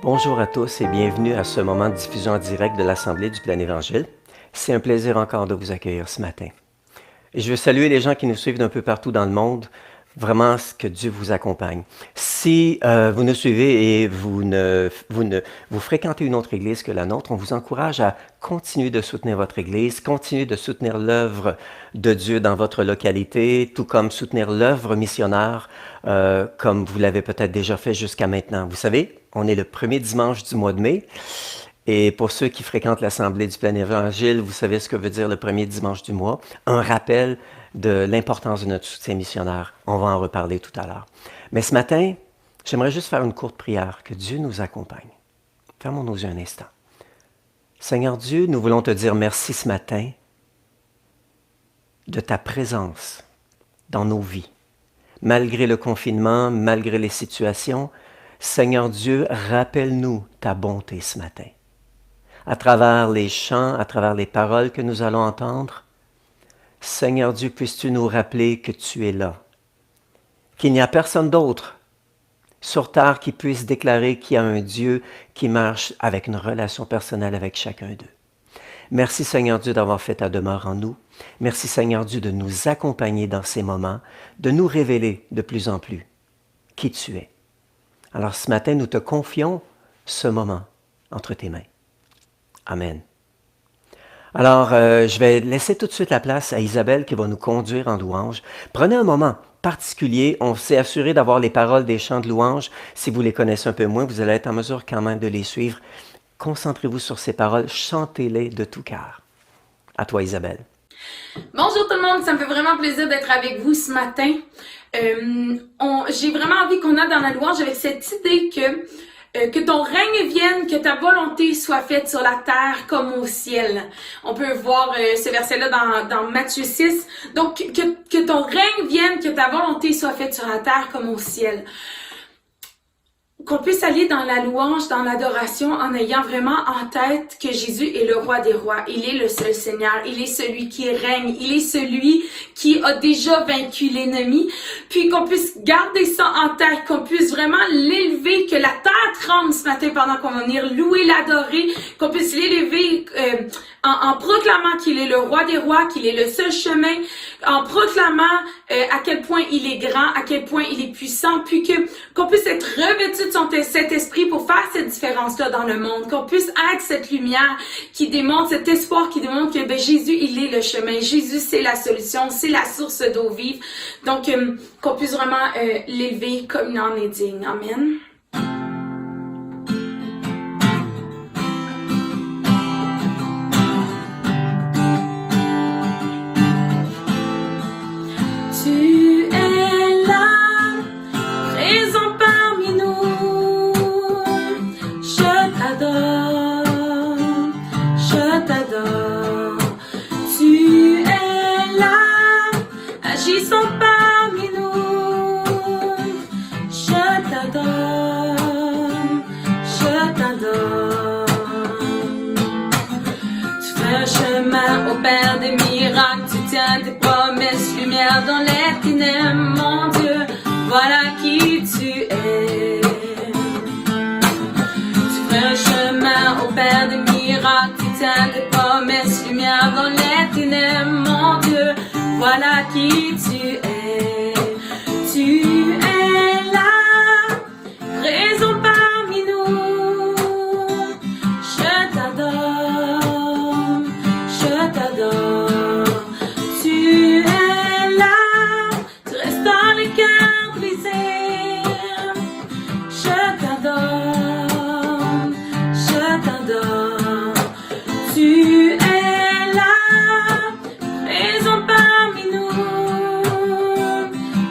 Bonjour à tous et bienvenue à ce moment de diffusion en direct de l'Assemblée du Plein Évangile. C'est un plaisir encore de vous accueillir ce matin. Et je veux saluer les gens qui nous suivent d'un peu partout dans le monde. Vraiment, que Dieu vous accompagne. Si vous nous suivez et vous fréquentez une autre église que la nôtre, on vous encourage à continuer de soutenir votre église, continuer de soutenir l'œuvre de Dieu dans votre localité, tout comme soutenir l'œuvre missionnaire, comme vous l'avez peut-être déjà fait jusqu'à maintenant. Vous savez, on est le premier dimanche du mois de mai. Et pour ceux qui fréquentent l'Assemblée du Plein Évangile, vous savez ce que veut dire le premier dimanche du mois. Un rappel de l'importance de notre soutien missionnaire. On va en reparler tout à l'heure. Mais ce matin, j'aimerais juste faire une courte prière, que Dieu nous accompagne. Fermons nos yeux un instant. Seigneur Dieu, nous voulons te dire merci ce matin de ta présence dans nos vies. Malgré le confinement, malgré les situations, Seigneur Dieu, rappelle-nous ta bonté ce matin. À travers les chants, à travers les paroles que nous allons entendre, Seigneur Dieu, puisses-tu nous rappeler que tu es là, qu'il n'y a personne d'autre sur terre qui puisse déclarer qu'il y a un Dieu qui marche avec une relation personnelle avec chacun d'eux. Merci Seigneur Dieu d'avoir fait ta demeure en nous. Merci Seigneur Dieu de nous accompagner dans ces moments, de nous révéler de plus en plus qui tu es. Alors ce matin, nous te confions ce moment entre tes mains. Amen. Alors, je vais laisser tout de suite la place à Isabelle qui va nous conduire en louange. Prenez un moment particulier. On s'est assuré d'avoir les paroles des chants de louange. Si vous les connaissez un peu moins, vous allez être en mesure quand même de les suivre. Concentrez-vous sur ces paroles. Chantez-les de tout cœur. À toi, Isabelle. Bonjour tout le monde, ça me fait vraiment plaisir d'être avec vous ce matin. J'ai vraiment envie qu'on a dans la louange avec cette idée que ton règne vienne, que ta volonté soit faite sur la terre comme au ciel. On peut voir ce verset-là dans Matthieu 6. Donc, que ton règne vienne, que ta volonté soit faite sur la terre comme au ciel. Qu'on puisse aller dans la louange, dans l'adoration, en ayant vraiment en tête que Jésus est le roi des rois. Il est le seul Seigneur. Il est celui qui règne. Il est celui qui a déjà vaincu l'ennemi. Puis qu'on puisse garder ça en tête, qu'on puisse vraiment l'élever, que la terre tremble ce matin pendant qu'on va venir louer, l'adorer, qu'on puisse l'élever en proclamant qu'il est le roi des rois, qu'il est le seul chemin, en proclamant à quel point il est grand, à quel point il est puissant, puis qu'on puisse être revêtu de cet esprit pour faire cette différence-là dans le monde, qu'on puisse être cette lumière qui démontre, cet espoir qui démontre que Jésus, il est le chemin, Jésus, c'est la solution, c'est la source d'eau vive. Donc, qu'on puisse vraiment l'élever comme il en est digne. Amen. Père des miracles, tu tiens tes promesses, lumière dans les ténèbres, mon Dieu, voilà qui tu es. Tu fais un chemin au Père des miracles, tu tiens tes promesses, lumière dans les ténèbres, mon Dieu, voilà qui tu es. Tu es là, présent parmi nous, je t'adore. Tu es là, tu restes dans le cœur brisé. Je t'adore, je t'adore. Tu es là, présent parmi nous.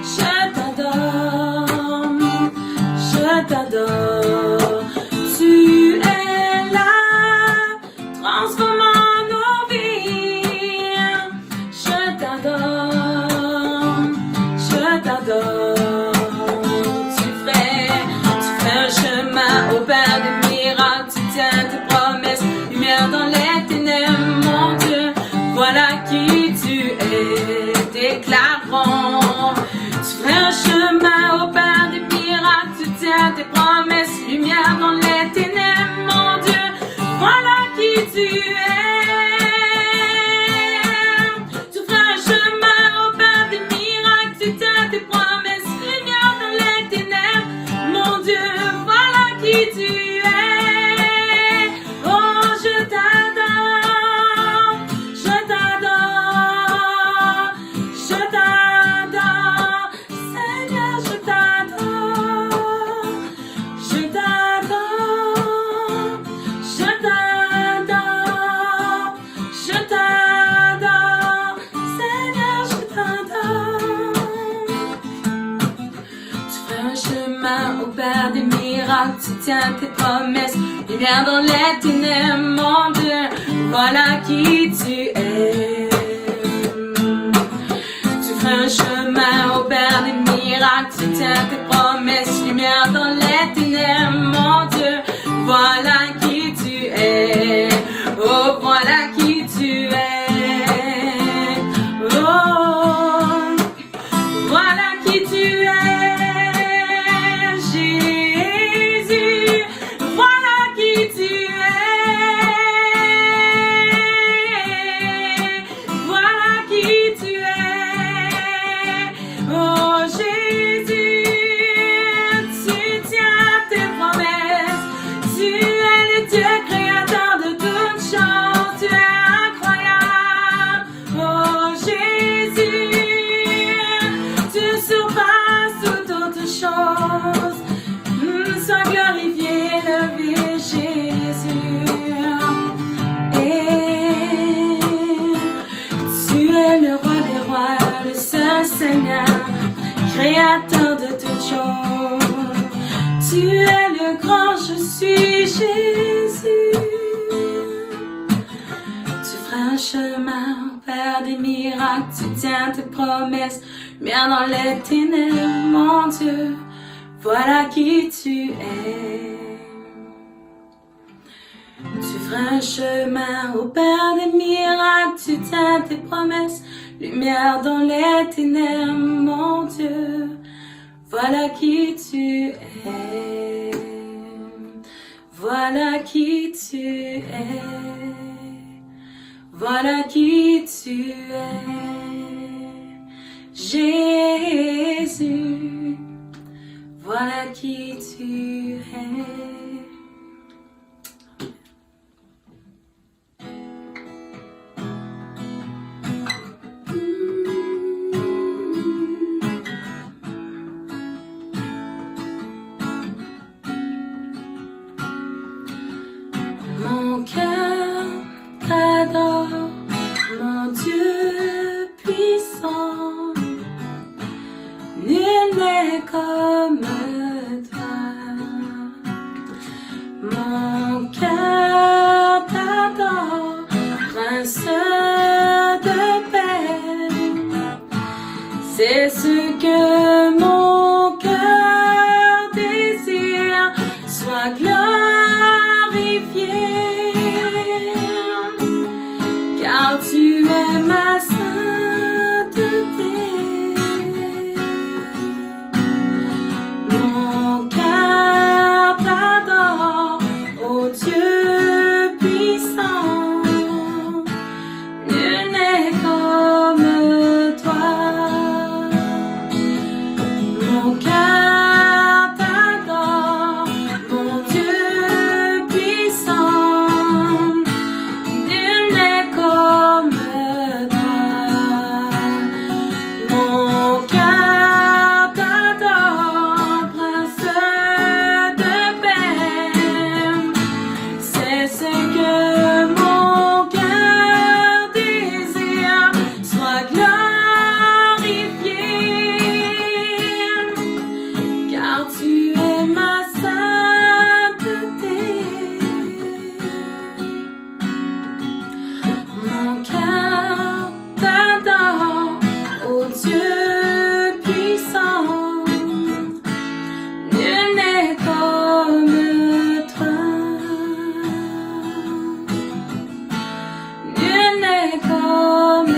Je t'adore, je t'adore. Tu es là, transformant au Père des miracles, tu tiens tes promesses, lumière dans les ténèbres, mon Dieu, voilà qui tu es, déclarons. Tu fais un chemin au Père des miracles, tu tiens tes promesses, lumière dans les ténèbres. qui tu es. Tu feras un chemin au Père des miracles, tu tiens tes promesses, lumière dans les ténèbres. Mon Dieu, voilà qui tu es. Oh, je t'adore, je t'adore, je t'adore, Seigneur, je t'adore, je t'adore, je t'adore, je t'adore, Seigneur, je t'adore. Tu fais un chemin au Père des miracles, tu tiens tes promesses, lumière dans les ténèbres, mon Dieu, voilà qui tu es. Tu fais un chemin au Père des miracles, tu tiens tes promesses, lumière dans les ténèbres, mon Dieu, voilà qui tu es. Oh, voilà qui tu es. Oh, voilà qui tu es, Jésus. Voilà qui tu es. Voilà qui tu es. Oh, Jésus, tu tiens tes promesses. Tu es le Dieu créateur de toutes choses. Tu es incroyable. Oh, Jésus, tu surpasses toutes autres choses. Sois glorifié, élevé, Jésus. Et tu es le roi des rois, le seul Seigneur, créateur de toutes choses. Tu es le grand je suis, Jésus. Tu feras un chemin au Père des miracles, tu tiens tes promesses, lumière dans les ténèbres, mon Dieu, voilà qui tu es. Tu feras un chemin au Père des miracles, tu tiens tes promesses, lumière dans les ténèbres, mon Dieu, voilà qui tu es. Voilà qui tu es. Voilà qui tu es. Jésus. Voilà qui tu es. Mon cœur t'adore, mon Dieu puissant. Nul n'est comme toi. Mon cœur t'adore, prince de paix. C'est ce que mon cœur désire, sois glorifié, car tu es ma sainteté. Mon cœur t'adore, ô Dieu puissant, nul n'est comme toi. Mon cœur t'adore, mon Dieu puissant, nul n'est comme toi. Mon cœur t'adore, prince de paix. C'est ce que mon cœur désire, sois glorifié, car tu es ma sainteté. Mon cœur t'adore, ô Dieu puissant, nul n'est comme toi. Nul n'est comme,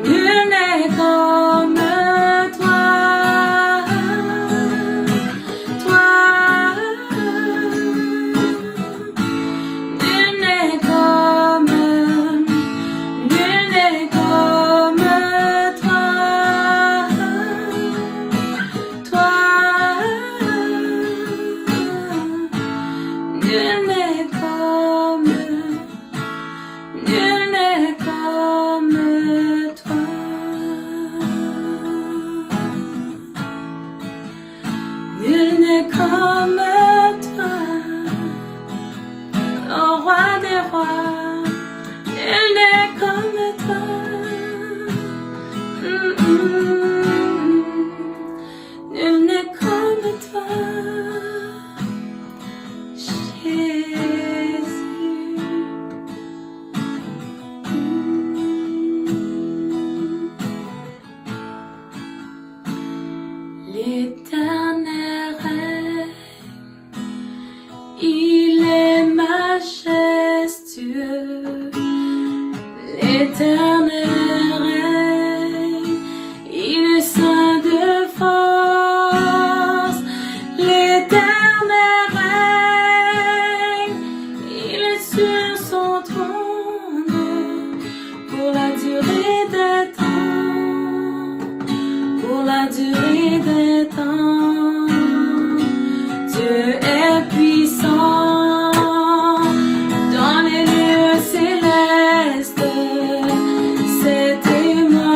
nul n'est comme toi. Toi, nul L'Éternel règne, il est saint de force. L'Éternel règne, il est sur son trône pour la durée des temps, pour la durée des temps. Dieu est puissant dans les lieux célestes. Ses témoignages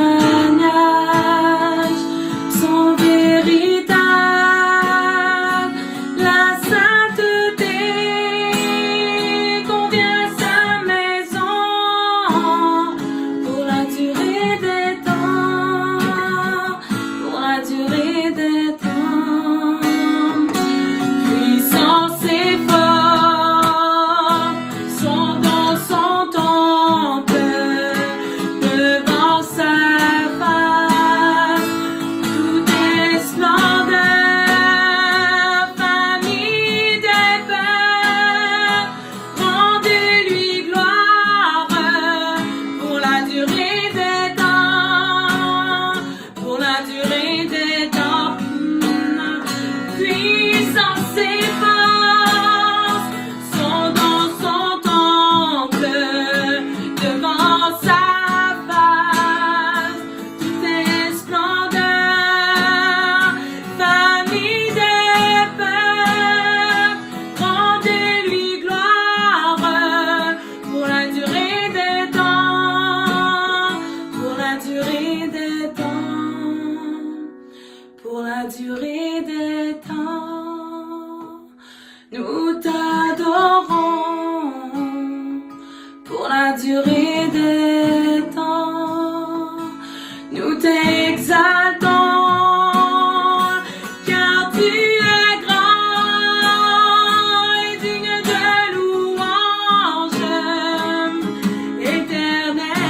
sont véritables. La sainteté convient à sa maison pour la durée des temps, pour la durée des temps. Puissance et force sont dans son temple, devant sa face. Tout est splendeur, famille des pères, rendez-lui gloire pour la durée des temps, pour la durée des temps. Puissance et force sont dans son temple, devant sa face. Tout est splendeur, famille des peuples, rendez-lui gloire pour la durée des temps, pour la durée des temps, pour la durée des temps. Nous t'adorons pour la durée des temps. Nous t'exaltons car tu es grand et digne de louange. Éternel,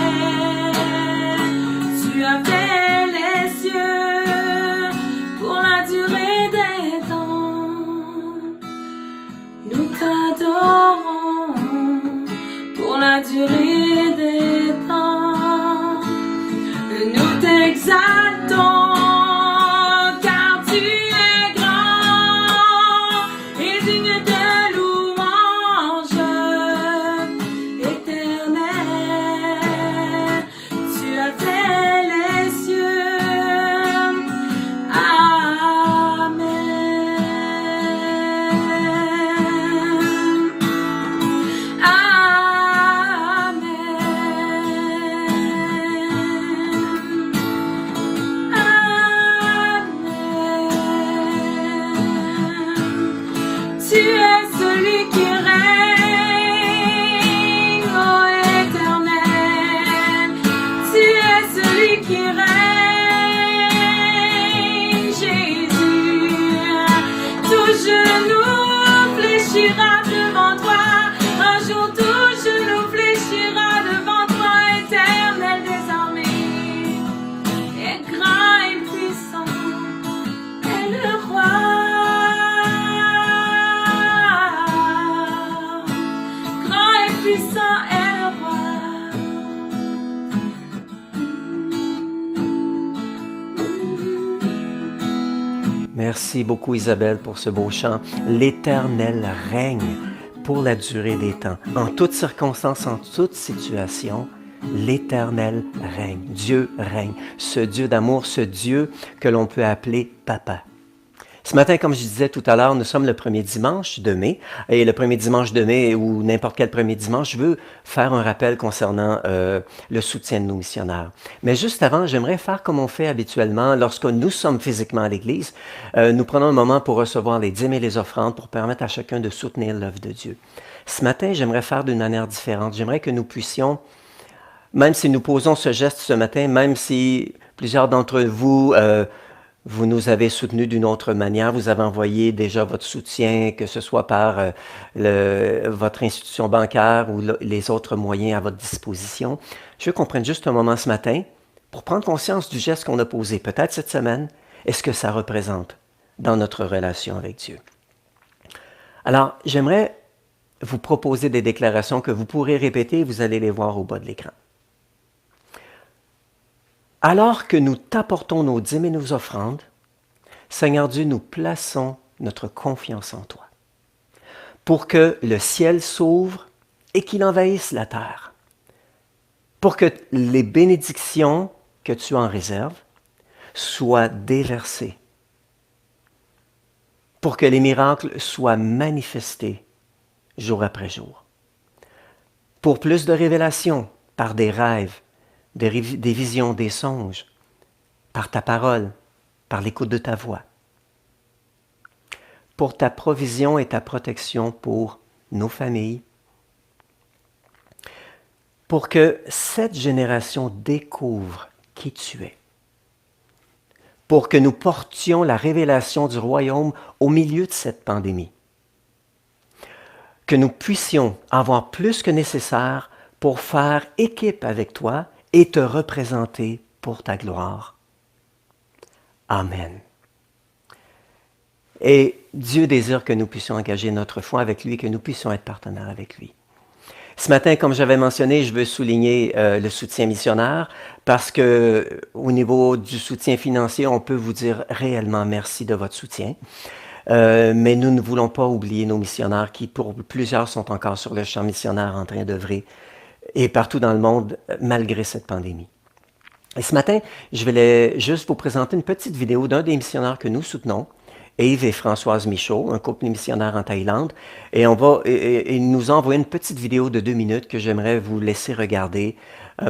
tu as fait les cieux pour la durée des temps. Nous t'adorons pour la durée des temps. Nous t'exaltons car tu es grand et digne de louange. Éternel, tu as fait les cieux. Amen. Tu es celui qui règne, ô Éternel. Tu es celui qui règne, Jésus. Tout genou fléchira devant toi. Un jour tout genou fléchira devant toi, Éternel des armées. Et grand et puissant est le roi. Grand et puissant est le roi. Merci beaucoup Isabelle pour ce beau chant. L'Éternel règne pour la durée des temps. En toutes circonstances, en toute situation, l'Éternel règne. Dieu règne. Ce Dieu d'amour, ce Dieu que l'on peut appeler Papa. Ce matin, comme je disais tout à l'heure, nous sommes le premier dimanche de mai. Et le premier dimanche de mai, ou n'importe quel premier dimanche, je veux faire un rappel concernant le soutien de nos missionnaires. Mais juste avant, j'aimerais faire comme on fait habituellement lorsque nous sommes physiquement à l'Église. Nous prenons un moment pour recevoir les dîmes et les offrandes pour permettre à chacun de soutenir l'œuvre de Dieu. Ce matin, j'aimerais faire d'une manière différente. J'aimerais que nous puissions, même si nous posons ce geste ce matin, même si plusieurs d'entre vous... vous nous avez soutenus d'une autre manière, vous avez envoyé déjà votre soutien, que ce soit par votre institution bancaire ou les autres moyens à votre disposition. Je veux qu'on prenne juste un moment ce matin pour prendre conscience du geste qu'on a posé, peut-être cette semaine, et ce que ça représente dans notre relation avec Dieu. Alors, j'aimerais vous proposer des déclarations que vous pourrez répéter, vous allez les voir au bas de l'écran. Alors que nous t'apportons nos dîmes et nos offrandes, Seigneur Dieu, nous plaçons notre confiance en toi pour que le ciel s'ouvre et qu'il envahisse la terre, pour que les bénédictions que tu en réserves soient déversées, pour que les miracles soient manifestés jour après jour, pour plus de révélations par des rêves, des visions, des songes, par ta parole, par l'écoute de ta voix, pour ta provision et ta protection pour nos familles, pour que cette génération découvre qui tu es, pour que nous portions la révélation du royaume au milieu de cette pandémie, que nous puissions avoir plus que nécessaire pour faire équipe avec toi et te représenter pour ta gloire. Amen. Et Dieu désire que nous puissions engager notre foi avec lui, que nous puissions être partenaires avec lui. Ce matin, comme j'avais mentionné, je veux souligner le soutien missionnaire parce que au niveau du soutien financier, on peut vous dire réellement merci de votre soutien. Mais nous ne voulons pas oublier nos missionnaires qui, pour plusieurs, sont encore sur le champ missionnaire en train d'œuvrer et partout dans le monde, malgré cette pandémie. Et ce matin, je vais juste vous présenter une petite vidéo d'un des missionnaires que nous soutenons, Yves et Françoise Michaud, un couple missionnaire en Thaïlande. Et il nous a envoyé une petite vidéo de 2 minutes que j'aimerais vous laisser regarder.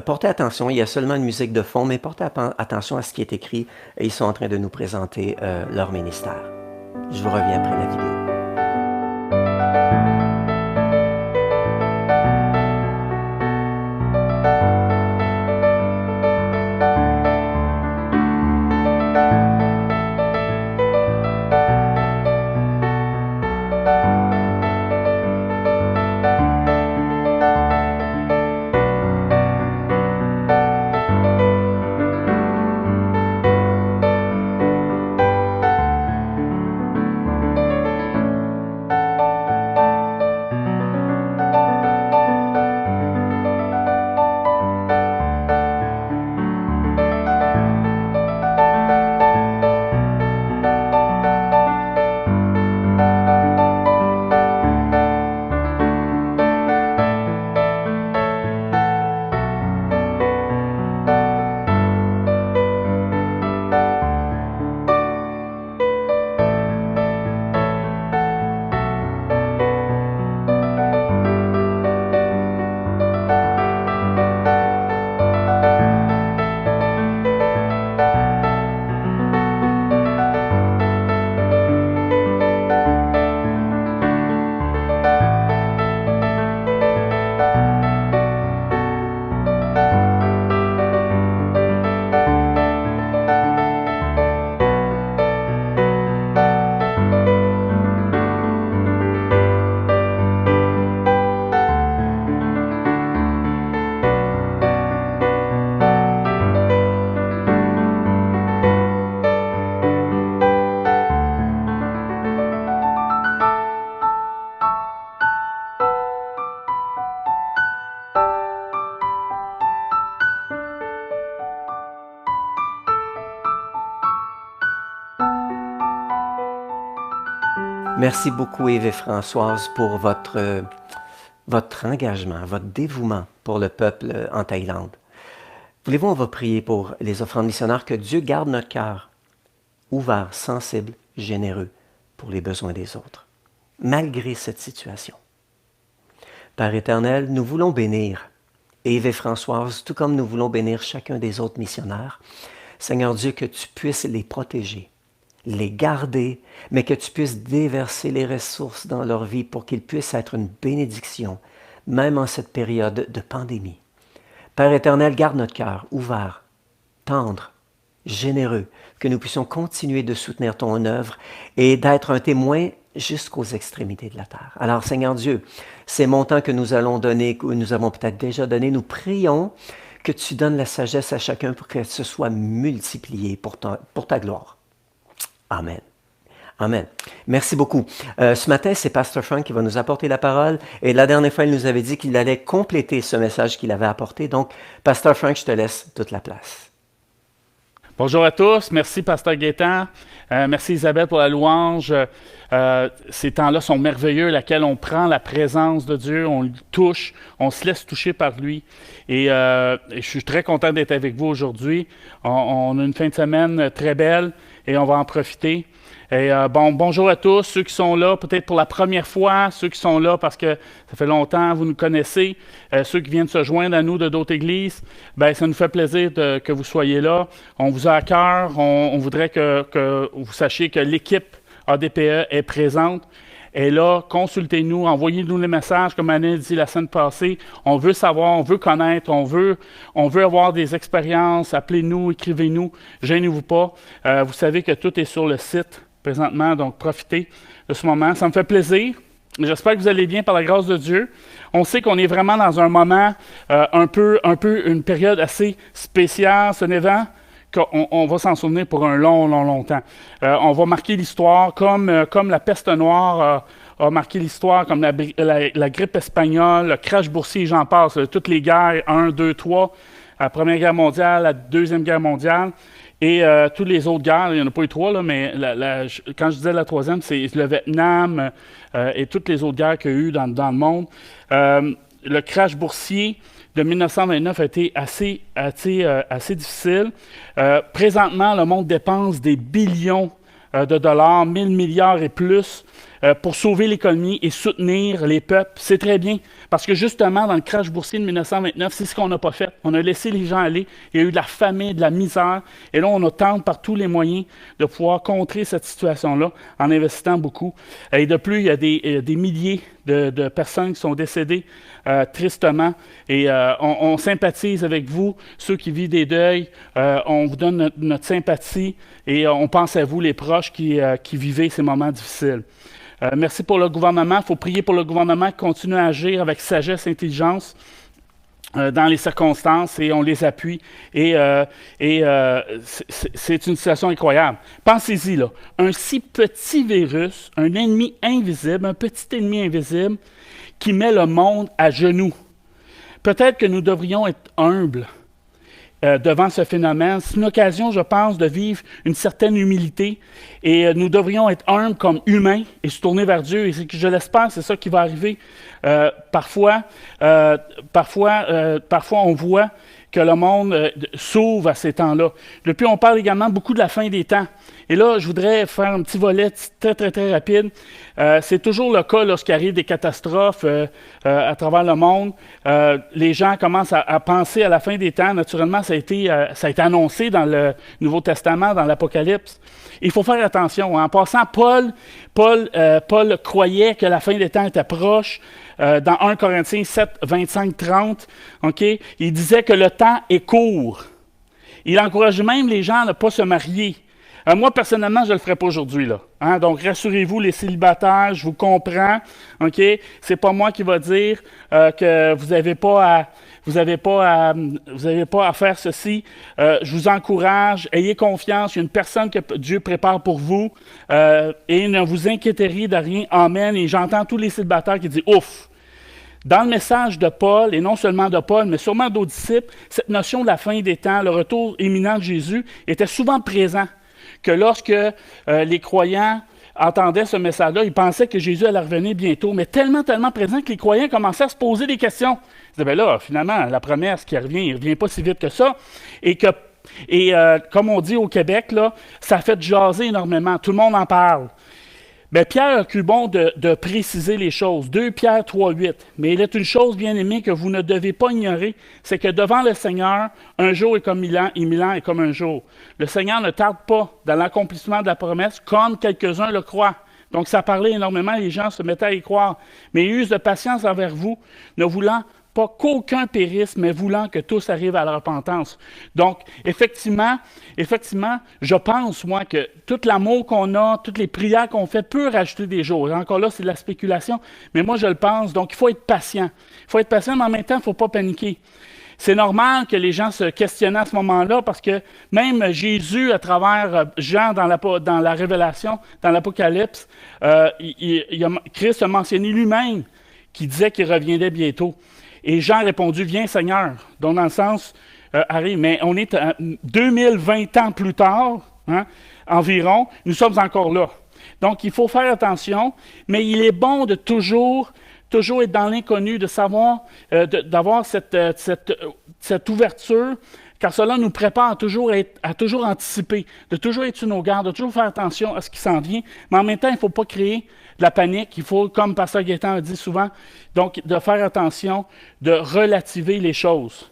Portez attention, il y a seulement une musique de fond, mais portez attention à ce qui est écrit. Et ils sont en train de nous présenter leur ministère. Je vous reviens après la vidéo. Merci beaucoup Yves et Françoise pour votre engagement, votre dévouement pour le peuple en Thaïlande. Voulez-vous, on va prier pour les offrandes missionnaires, que Dieu garde notre cœur ouvert, sensible, généreux pour les besoins des autres, malgré cette situation. Père éternel, nous voulons bénir Yves et Françoise, tout comme nous voulons bénir chacun des autres missionnaires. Seigneur Dieu, que tu puisses les protéger, les garder, mais que tu puisses déverser les ressources dans leur vie pour qu'ils puissent être une bénédiction, même en cette période de pandémie. Père éternel, garde notre cœur ouvert, tendre, généreux, que nous puissions continuer de soutenir ton œuvre et d'être un témoin jusqu'aux extrémités de la terre. Alors, Seigneur Dieu, ces montants que nous allons donner, que nous avons peut-être déjà donné, nous prions que tu donnes la sagesse à chacun pour que ce soit multiplié pour ta gloire. Amen. Amen. Merci beaucoup. Ce matin, c'est Pasteur Frank qui va nous apporter la parole. Et la dernière fois, il nous avait dit qu'il allait compléter ce message qu'il avait apporté. Donc, Pasteur Frank, je te laisse toute la place. Bonjour à tous. Merci, Pasteur Gaétan. Merci, Isabelle, pour la louange. Ces temps-là sont merveilleux, laquelle on prend la présence de Dieu, on le touche, on se laisse toucher par lui. Et je suis très content d'être avec vous aujourd'hui. On a une fin de semaine très belle et on va en profiter. Et bonjour à tous, ceux qui sont là peut-être pour la première fois, ceux qui sont là parce que ça fait longtemps, vous nous connaissez, ceux qui viennent se joindre à nous de d'autres églises, ça nous fait plaisir que vous soyez là. On vous a à cœur, on voudrait que vous sachiez que l'équipe ADPE est présente. Et là, consultez-nous, envoyez-nous les messages, comme Anne a dit la semaine passée. On veut savoir, on veut connaître, on veut avoir des expériences. Appelez-nous, écrivez-nous, gênez-vous pas. Vous savez que tout est sur le site présentement, donc profitez de ce moment. Ça me fait plaisir. J'espère que vous allez bien par la grâce de Dieu. On sait qu'on est vraiment dans un moment, un peu une période assez spéciale, ce n'est-ce qu'on va s'en souvenir pour un longtemps. On va marquer l'histoire comme la peste noire a marqué l'histoire, comme la grippe espagnole, le crash boursier, j'en passe, toutes les guerres, 1, 2, 3, la Première Guerre mondiale, la Deuxième Guerre mondiale, et toutes les autres guerres, il n'y en a pas eu 3, là, mais quand je disais la troisième, c'est le Vietnam et toutes les autres guerres qu'il y a eu dans le monde. Le crash boursier de 1929 a été assez difficile. Présentement, le monde dépense des billions de dollars, 1000 milliards et plus, pour sauver l'économie et soutenir les peuples. C'est très bien, parce que justement, dans le crash boursier de 1929, c'est ce qu'on n'a pas fait. On a laissé les gens aller, il y a eu de la famine, de la misère, et là, on tente par tous les moyens de pouvoir contrer cette situation-là en investissant beaucoup. Et de plus, il y a des milliers de personnes qui sont décédées tristement, et on sympathise avec vous, ceux qui vivent des deuils, on vous donne notre sympathie, et on pense à vous, les proches qui vivez ces moments difficiles. Merci pour le gouvernement. Il faut prier pour le gouvernement qui continue à agir avec sagesse et intelligence dans les circonstances, et on les appuie. Et c'est une situation incroyable. Pensez-y, là. Un si petit virus, un ennemi invisible, un petit ennemi invisible qui met le monde à genoux. Peut-être que nous devrions être humbles devant ce phénomène. C'est une occasion, je pense, de vivre une certaine humilité, et nous devrions être humbles comme humains et se tourner vers Dieu. Et je l'espère, c'est ça qui va arriver. Parfois, on voit que le monde s'ouvre à ces temps-là. Depuis, on parle également beaucoup de la fin des temps. Et là, je voudrais faire un petit volet très, très, très rapide. C'est toujours le cas lorsqu'il arrive des catastrophes à travers le monde. Les gens commencent à penser à la fin des temps. Naturellement, ça a été annoncé dans le Nouveau Testament, dans l'Apocalypse. Il faut faire attention. En passant, Paul croyait que la fin des temps était proche. Dans 1 Corinthiens 7, 25-30, okay, il disait que le temps est court. Il encourageait même les gens à ne pas se marier. Moi, personnellement, je ne le ferai pas aujourd'hui, là. Hein? Donc, rassurez-vous, les célibataires, je vous comprends. OK? C'est pas moi qui va dire que vous n'avez pas à faire ceci. Je vous encourage, ayez confiance. Il y a une personne que Dieu prépare pour vous. Et ne vous inquiétez de rien. Amen. Et j'entends tous les célibataires qui disent « Ouf! » Dans le message de Paul, et non seulement de Paul, mais sûrement d'autres disciples, cette notion de la fin des temps, le retour imminent de Jésus, était souvent présent. Que lorsque les croyants entendaient ce message-là, ils pensaient que Jésus allait revenir bientôt, mais tellement présent que les croyants commençaient à se poser des questions. Ils disaient, là, finalement, la promesse qui revient, il ne revient pas si vite que ça. Et comme on dit au Québec, là, ça fait jaser énormément. Tout le monde en parle. Bien, Pierre a cru bon de préciser les choses. 2 Pierre 3, 8. Mais il est une chose, bien aimée, que vous ne devez pas ignorer, c'est que devant le Seigneur, un jour est comme 1000 ans, et 1000 ans est comme un jour. Le Seigneur ne tarde pas dans l'accomplissement de la promesse, comme quelques-uns le croient. Donc, ça parlait énormément, les gens se mettaient à y croire. Mais il use de patience envers vous, ne voulant pas qu'aucun périsse, mais voulant que tous arrivent à la repentance. Donc, effectivement, je pense, moi, que tout l'amour qu'on a, toutes les prières qu'on fait peut rajouter des jours. Et encore là, c'est de la spéculation, mais moi, je le pense. Donc, il faut être patient. Il faut être patient, mais en même temps, il ne faut pas paniquer. C'est normal que les gens se questionnent à ce moment-là, parce que même Jésus, à travers Jean dans la Révélation, dans l'Apocalypse, Christ a mentionné lui-même qu'il disait qu'il reviendrait bientôt. Et Jean a répondu, « Viens Seigneur », donc dans le sens, arrive, mais on est 2020 ans plus tard, hein, environ, nous sommes encore là. Donc, il faut faire attention, mais il est bon de toujours être dans l'inconnu, de savoir, d'avoir cette ouverture, car cela nous prépare à toujours anticiper, de toujours être sur nos gardes, de toujours faire attention à ce qui s'en vient. Mais en même temps, il ne faut pas créer de la panique. Il faut, comme Pasteur Gaétan a dit souvent, donc de faire attention, de relativer les choses.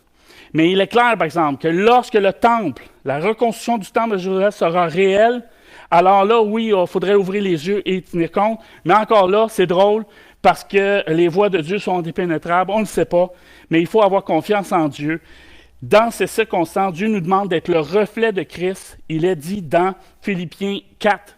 Mais il est clair, par exemple, que lorsque le temple, la reconstruction du temple de Jérusalem sera réelle, alors là, oui, il faudrait ouvrir les yeux et tenir compte. Mais encore là, c'est drôle parce que les voies de Dieu sont indépénétrables. On ne le sait pas, mais il faut avoir confiance en Dieu. Dans ces circonstances, Dieu nous demande d'être le reflet de Christ. Il est dit dans Philippiens 4,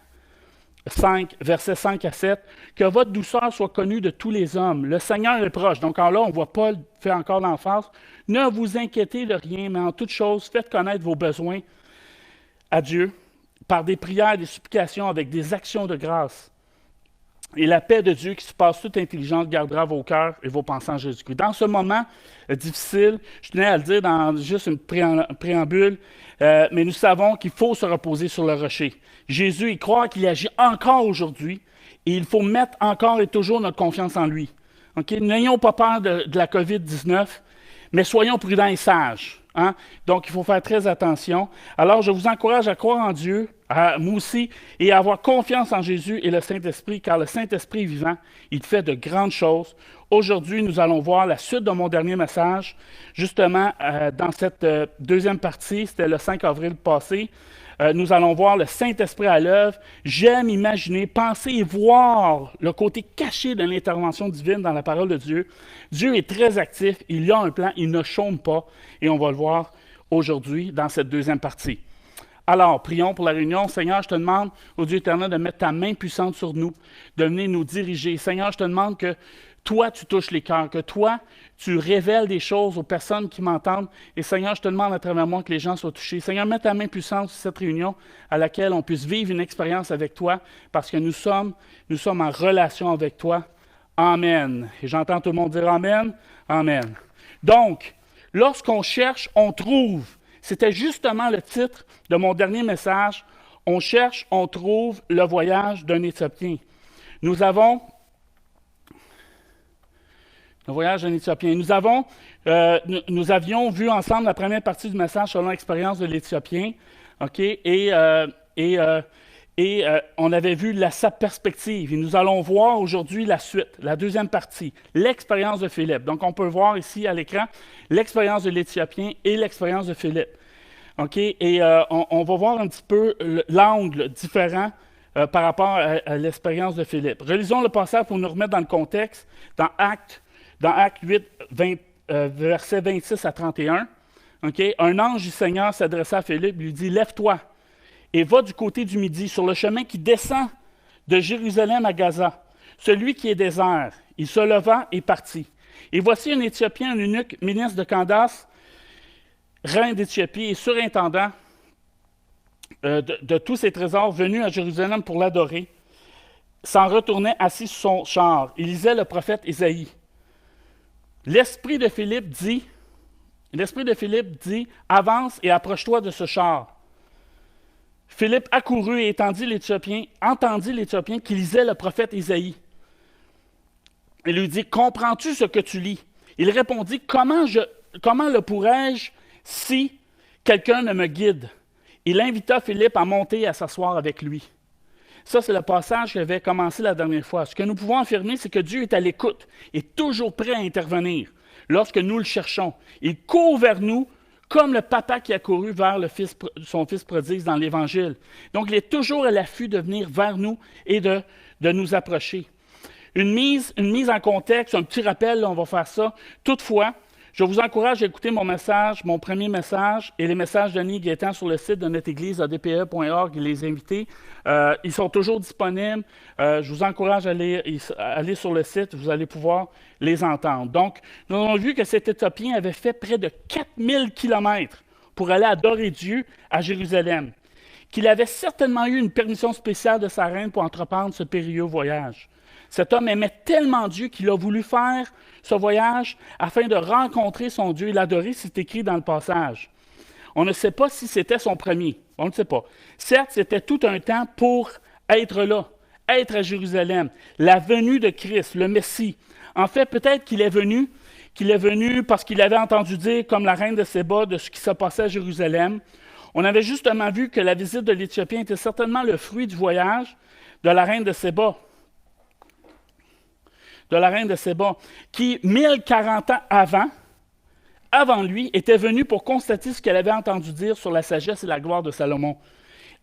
5, versets 5 à 7, que votre douceur soit connue de tous les hommes. Le Seigneur est proche. Donc là, on voit Paul faire encore l'emphase. Ne vous inquiétez de rien, mais en toute chose, faites connaître vos besoins à Dieu par des prières, des supplications, avec des actions de grâce. Et la paix de Dieu qui surpasse toute intelligence gardera vos cœurs et vos pensées en Jésus-Christ. Dans ce moment difficile, je tenais à le dire dans juste une préambule, mais nous savons qu'il faut se reposer sur le rocher. Jésus, il croit qu'il agit encore aujourd'hui et il faut mettre encore et toujours notre confiance en lui. Okay? N'ayons pas peur de la COVID-19, mais soyons prudents et sages. Hein? Donc, il faut faire très attention. Alors, je vous encourage à croire en Dieu, moi aussi, et à avoir confiance en Jésus et le Saint-Esprit, car le Saint-Esprit vivant, il fait de grandes choses. Aujourd'hui, nous allons voir la suite de mon dernier message. Justement, dans cette deuxième partie, c'était le 5 avril passé, nous allons voir le Saint-Esprit à l'œuvre. J'aime imaginer, penser et voir le côté caché de l'intervention divine dans la parole de Dieu. Dieu est très actif, il a un plan, il ne chôme pas, et on va le voir aujourd'hui dans cette deuxième partie. Alors, prions pour la réunion. Seigneur, je te demande, ô Dieu éternel, de mettre ta main puissante sur nous, de venir nous diriger. Seigneur, je te demande que toi, tu touches les cœurs, que toi, tu révèles des choses aux personnes qui m'entendent. Et Seigneur, je te demande à travers moi que les gens soient touchés. Seigneur, mets ta main puissante sur cette réunion à laquelle on puisse vivre une expérience avec toi parce que nous sommes en relation avec toi. Amen. Et j'entends tout le monde dire Amen. Amen. Donc, lorsqu'on cherche, on trouve. C'était justement le titre de mon dernier message. On cherche, on trouve le voyage d'un Éthiopien. Nous avons le voyage d'un Éthiopien. Nous avions vu ensemble la première partie du message sur l'expérience de l'Éthiopien. Okay? Et on avait vu sa perspective. Et nous allons voir aujourd'hui la suite, la deuxième partie, l'expérience de Philippe. Donc, on peut voir ici à l'écran l'expérience de l'Éthiopien et l'expérience de Philippe. Okay? Et on va voir un petit peu l'angle différent par rapport à l'expérience de Philippe. Relisons le passage pour nous remettre dans le contexte, dans Actes 8, versets 26 à 31. Okay? Un ange du Seigneur s'adressa à Philippe et lui dit « Lève-toi et va du côté du midi, sur le chemin qui descend de Jérusalem à Gaza, celui qui est désert. » Il se leva et partit. Et voici un Éthiopien, un eunuque, ministre de Candace, reine d'Éthiopie et surintendant de tous ses trésors, venu à Jérusalem pour l'adorer, s'en retournait assis sur son char. Il lisait le prophète Isaïe. L'esprit de Philippe dit, avance et approche-toi de ce char. Philippe accourut et entendit l'Éthiopien qui lisait le prophète Isaïe. Il lui dit, comprends-tu ce que tu lis? Il répondit, comment le pourrais-je si quelqu'un ne me guide? Il invita Philippe à monter et à s'asseoir avec lui. Ça, c'est le passage qui avait commencé la dernière fois. Ce que nous pouvons affirmer, c'est que Dieu est à l'écoute et toujours prêt à intervenir lorsque nous le cherchons. Il court vers nous comme le papa qui a couru vers son fils prodigue dans l'Évangile. Donc, il est toujours à l'affût de venir vers nous et de nous approcher. Une mise en contexte, un petit rappel, là, on va faire ça. Toutefois, je vous encourage à écouter mon premier message et les messages d'Annie Gaétan sur le site de notre église, adpe.org, et les invités. Ils sont toujours disponibles. Je vous encourage à aller sur le site, vous allez pouvoir les entendre. Donc, nous avons vu que cet Éthiopien avait fait près de 4000 kilomètres pour aller adorer Dieu à Jérusalem, qu'il avait certainement eu une permission spéciale de sa reine pour entreprendre ce périlleux voyage. Cet homme aimait tellement Dieu qu'il a voulu faire ce voyage afin de rencontrer son Dieu et l'adorer, c'est écrit dans le passage. On ne sait pas si c'était son premier, on ne sait pas. Certes, c'était tout un temps pour être là, être à Jérusalem, la venue de Christ, le Messie. En fait, peut-être qu'il est venu parce qu'il avait entendu dire, comme la reine de Séba, de ce qui se passait à Jérusalem. On avait justement vu que la visite de l'Éthiopien était certainement le fruit du voyage de la reine de Séba. Qui, 1040 ans avant lui, était venue pour constater ce qu'elle avait entendu dire sur la sagesse et la gloire de Salomon.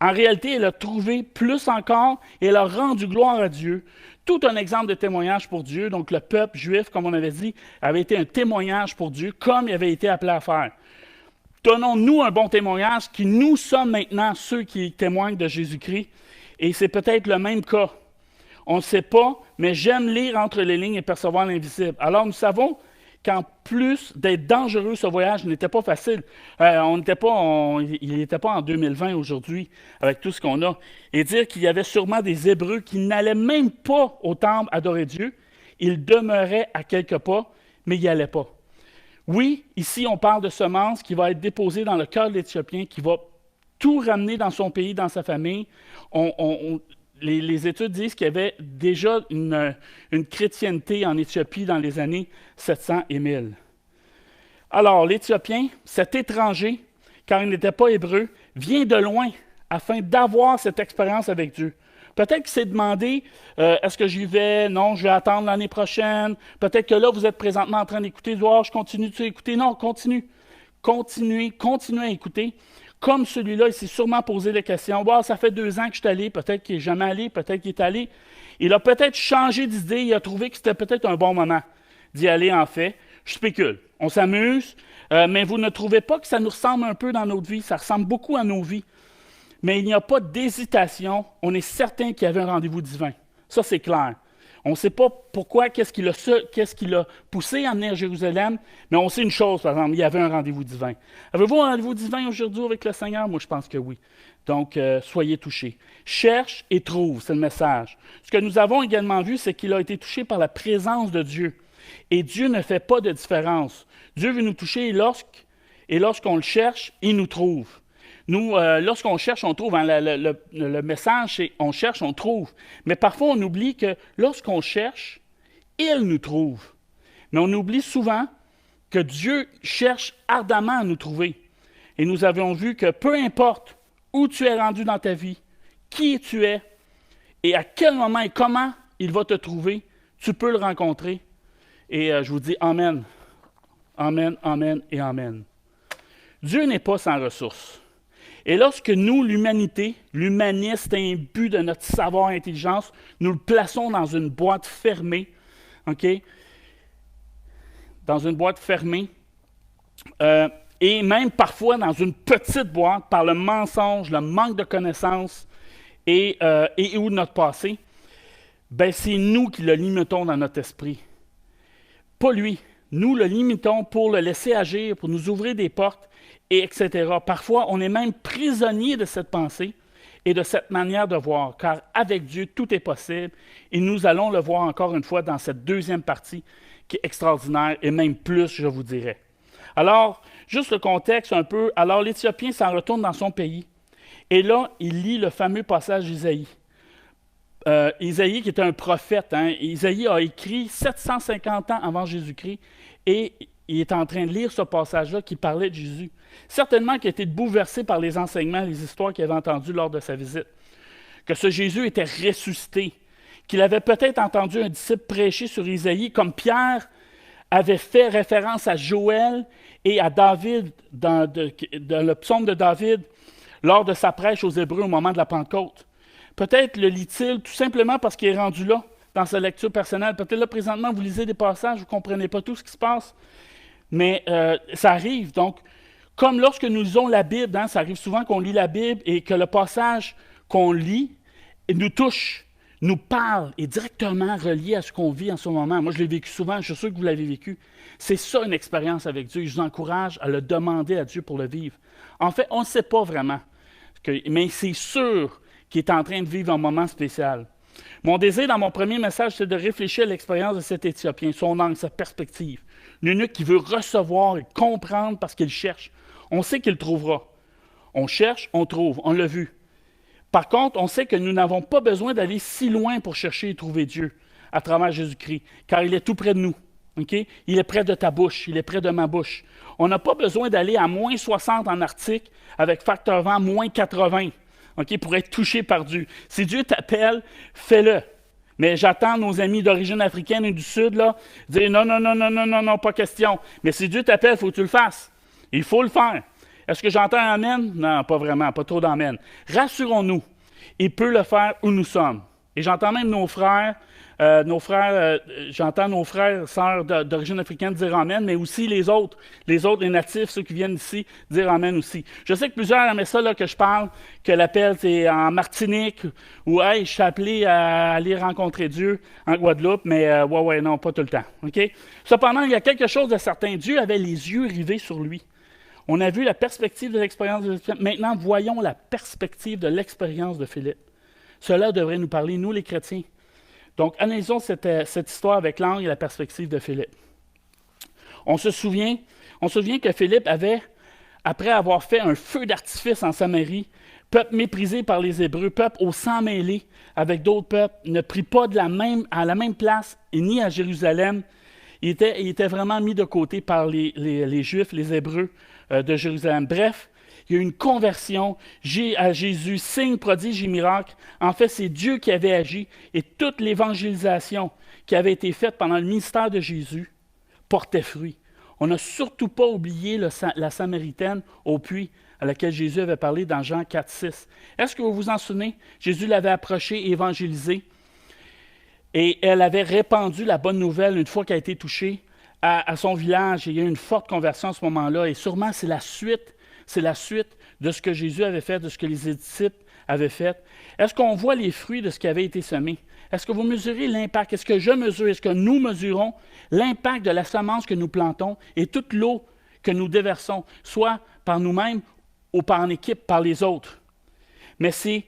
En réalité, elle a trouvé plus encore et elle a rendu gloire à Dieu. Tout un exemple de témoignage pour Dieu. Donc, le peuple juif, comme on avait dit, avait été un témoignage pour Dieu, comme il avait été appelé à faire. Donnons-nous un bon témoignage, qui nous sommes maintenant ceux qui témoignent de Jésus-Christ. Et c'est peut-être le même cas. On ne sait pas, mais j'aime lire entre les lignes et percevoir l'invisible. Alors, nous savons qu'en plus d'être dangereux, ce voyage n'était pas facile. Il n'était pas en 2020 aujourd'hui, avec tout ce qu'on a. Et dire qu'il y avait sûrement des Hébreux qui n'allaient même pas au temple adorer Dieu. Ils demeuraient à quelques pas, mais ils n'y allaient pas. Oui, ici, on parle de semence qui va être déposée dans le cœur de l'Éthiopien, qui va tout ramener dans son pays, dans sa famille. Les études disent qu'il y avait déjà une chrétienté en Éthiopie dans les années 700 et 1000. Alors, l'Éthiopien, cet étranger, car il n'était pas hébreu, vient de loin afin d'avoir cette expérience avec Dieu. Peut-être qu'il s'est demandé, est-ce que j'y vais? Non, je vais attendre l'année prochaine. Peut-être que là, vous êtes présentement en train d'écouter. Oh, je continue-tu à écouter? Non, continue. Continuez à écouter. Comme celui-là, il s'est sûrement posé des questions. Wow, ça fait 2 ans que je suis allé, peut-être qu'il n'est jamais allé, peut-être qu'il est allé. Il a peut-être changé d'idée, il a trouvé que c'était peut-être un bon moment d'y aller en fait. Je spécule. On s'amuse, mais vous ne trouvez pas que ça nous ressemble un peu dans notre vie? Ça ressemble beaucoup à nos vies. Mais il n'y a pas d'hésitation. On est certain qu'il y avait un rendez-vous divin. Ça, c'est clair. On ne sait pas pourquoi, qu'est-ce qui l'a poussé à venir à Jérusalem, mais on sait une chose, par exemple, il y avait un rendez-vous divin. Avez-vous un rendez-vous divin aujourd'hui avec le Seigneur? Moi, je pense que oui. Donc, soyez touchés. Cherche et trouve, c'est le message. Ce que nous avons également vu, c'est qu'il a été touché par la présence de Dieu. Et Dieu ne fait pas de différence. Dieu veut nous toucher et lorsqu'on le cherche, il nous trouve. Nous, lorsqu'on cherche, on trouve. Hein, le message, c'est on cherche, on trouve. Mais parfois, on oublie que lorsqu'on cherche, il nous trouve. Mais on oublie souvent que Dieu cherche ardemment à nous trouver. Et nous avons vu que peu importe où tu es rendu dans ta vie, qui tu es, et à quel moment et comment il va te trouver, tu peux le rencontrer. Et je vous dis Amen. Amen, Amen et Amen. Dieu n'est pas sans ressources. Et lorsque nous, l'humanité, l'humaniste imbu de notre savoir et intelligence, nous le plaçons dans une boîte fermée, OK? Dans une boîte fermée, et même parfois dans une petite boîte par le mensonge, le manque de connaissances et ou notre passé, ben c'est nous qui le limitons dans notre esprit. Pas lui. Nous le limitons pour le laisser agir, pour nous ouvrir des portes, et etc. Parfois, on est même prisonnier de cette pensée et de cette manière de voir, car avec Dieu, tout est possible, et nous allons le voir encore une fois dans cette deuxième partie qui est extraordinaire, et même plus, je vous dirais. Alors, juste le contexte un peu, alors l'Éthiopien s'en retourne dans son pays, et là, il lit le fameux passage d'Isaïe. Isaïe qui était un prophète, hein. Isaïe a écrit 750 ans avant Jésus-Christ, et il est en train de lire ce passage-là qui parlait de Jésus. Certainement qu'il a été bouleversé par les enseignements, les histoires qu'il avait entendues lors de sa visite. Que ce Jésus était ressuscité, qu'il avait peut-être entendu un disciple prêcher sur Isaïe, comme Pierre avait fait référence à Joël et à David, dans le psaume de David, lors de sa prêche aux Hébreux au moment de la Pentecôte. Peut-être le lit-il tout simplement parce qu'il est rendu là, dans sa lecture personnelle. Peut-être là, présentement, vous lisez des passages, vous ne comprenez pas tout ce qui se passe. Mais ça arrive. Donc, comme lorsque nous lisons la Bible, hein, ça arrive souvent qu'on lit la Bible et que le passage qu'on lit nous touche, nous parle, est directement relié à ce qu'on vit en ce moment. Moi, je l'ai vécu souvent, je suis sûr que vous l'avez vécu. C'est ça une expérience avec Dieu. Je vous encourage à le demander à Dieu pour le vivre. En fait, on ne sait pas vraiment, mais c'est sûr qu'il est en train de vivre un moment spécial. Mon désir dans mon premier message, c'est de réfléchir à l'expérience de cet Éthiopien, son angle, sa perspective. L'eunuque qui veut recevoir et comprendre parce qu'il cherche. On sait qu'il trouvera. On cherche, on trouve, on l'a vu. Par contre, on sait que nous n'avons pas besoin d'aller si loin pour chercher et trouver Dieu à travers Jésus-Christ, car il est tout près de nous. Okay? Il est près de ta bouche, il est près de ma bouche. On n'a pas besoin d'aller à moins 60 en Arctique avec facteur vent moins 80 pour être touché par Dieu. Si Dieu t'appelle, fais-le. Mais j'attends nos amis d'origine africaine et du Sud là, dire non, pas question. Mais si Dieu t'appelle, il faut que tu le fasses. Il faut le faire. Est-ce que j'entends un amen? Non, pas vraiment, pas trop d'amen. Rassurons-nous, il peut le faire où nous sommes. Et j'entends même j'entends nos frères et sœurs d'origine africaine dire amen, mais aussi les autres, les natifs, ceux qui viennent ici, dire amen aussi. Je sais que plusieurs aimaient ça là, que je parle, que l'appel c'est en Martinique, ou hey, je suis appelé à aller rencontrer Dieu en Guadeloupe, mais non, pas tout le temps. Okay? Cependant, il y a quelque chose de certain. Dieu avait les yeux rivés sur lui. On a vu la perspective de l'expérience de Philippe. Maintenant, voyons la perspective de l'expérience de Philippe. Cela devrait nous parler, nous les chrétiens. Donc, analysons cette histoire avec l'angle et la perspective de Philippe. On se souvient que Philippe avait, après avoir fait un feu d'artifice en Samarie, peuple méprisé par les Hébreux, peuple au sang mêlé avec d'autres peuples, ne prit pas à la même place et ni à Jérusalem. Il était vraiment mis de côté par les Juifs, les Hébreux de Jérusalem. Bref, il y a eu une conversion à Jésus, signe, prodige et miracle. En fait, c'est Dieu qui avait agi et toute l'évangélisation qui avait été faite pendant le ministère de Jésus portait fruit. On n'a surtout pas oublié la Samaritaine au puits à laquelle Jésus avait parlé dans Jean 4, 6. Est-ce que vous vous en souvenez? Jésus l'avait approchée et évangélisée et elle avait répandu la bonne nouvelle une fois qu'elle a été touchée à son village. Et il y a eu une forte conversion à ce moment-là et sûrement c'est la suite de ce que Jésus avait fait, de ce que les disciples avaient fait. Est-ce qu'on voit les fruits de ce qui avait été semé? Est-ce que vous mesurez l'impact? Est-ce que je mesure, est-ce que nous mesurons l'impact de la semence que nous plantons et toute l'eau que nous déversons, soit par nous-mêmes ou par en équipe, par les autres? Mais c'est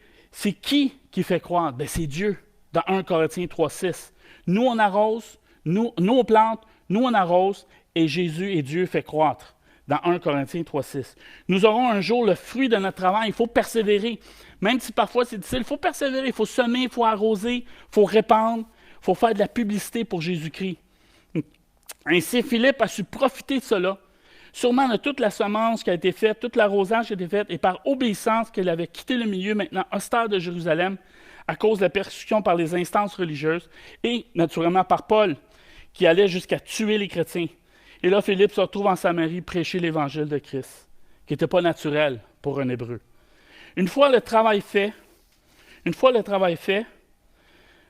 qui fait croître? Bien, c'est Dieu, dans 1 Corinthiens 3,6. Nous, on arrose, nous on plante, nous, on arrose, et Jésus et Dieu fait croître. Dans 1 Corinthiens 3,6. Nous aurons un jour le fruit de notre travail. Il faut persévérer. Même si parfois c'est difficile, il faut persévérer. Il faut semer, il faut arroser, il faut répandre, il faut faire de la publicité pour Jésus-Christ. Ainsi, Philippe a su profiter de cela, sûrement de toute la semence qui a été faite, tout l'arrosage qui a été fait, et par obéissance qu'il avait quitté le milieu maintenant austère de Jérusalem à cause de la persécution par les instances religieuses et naturellement par Paul qui allait jusqu'à tuer les chrétiens. Et là, Philippe se retrouve en Samarie prêcher l'évangile de Christ, qui n'était pas naturel pour un Hébreu. Une fois le travail fait,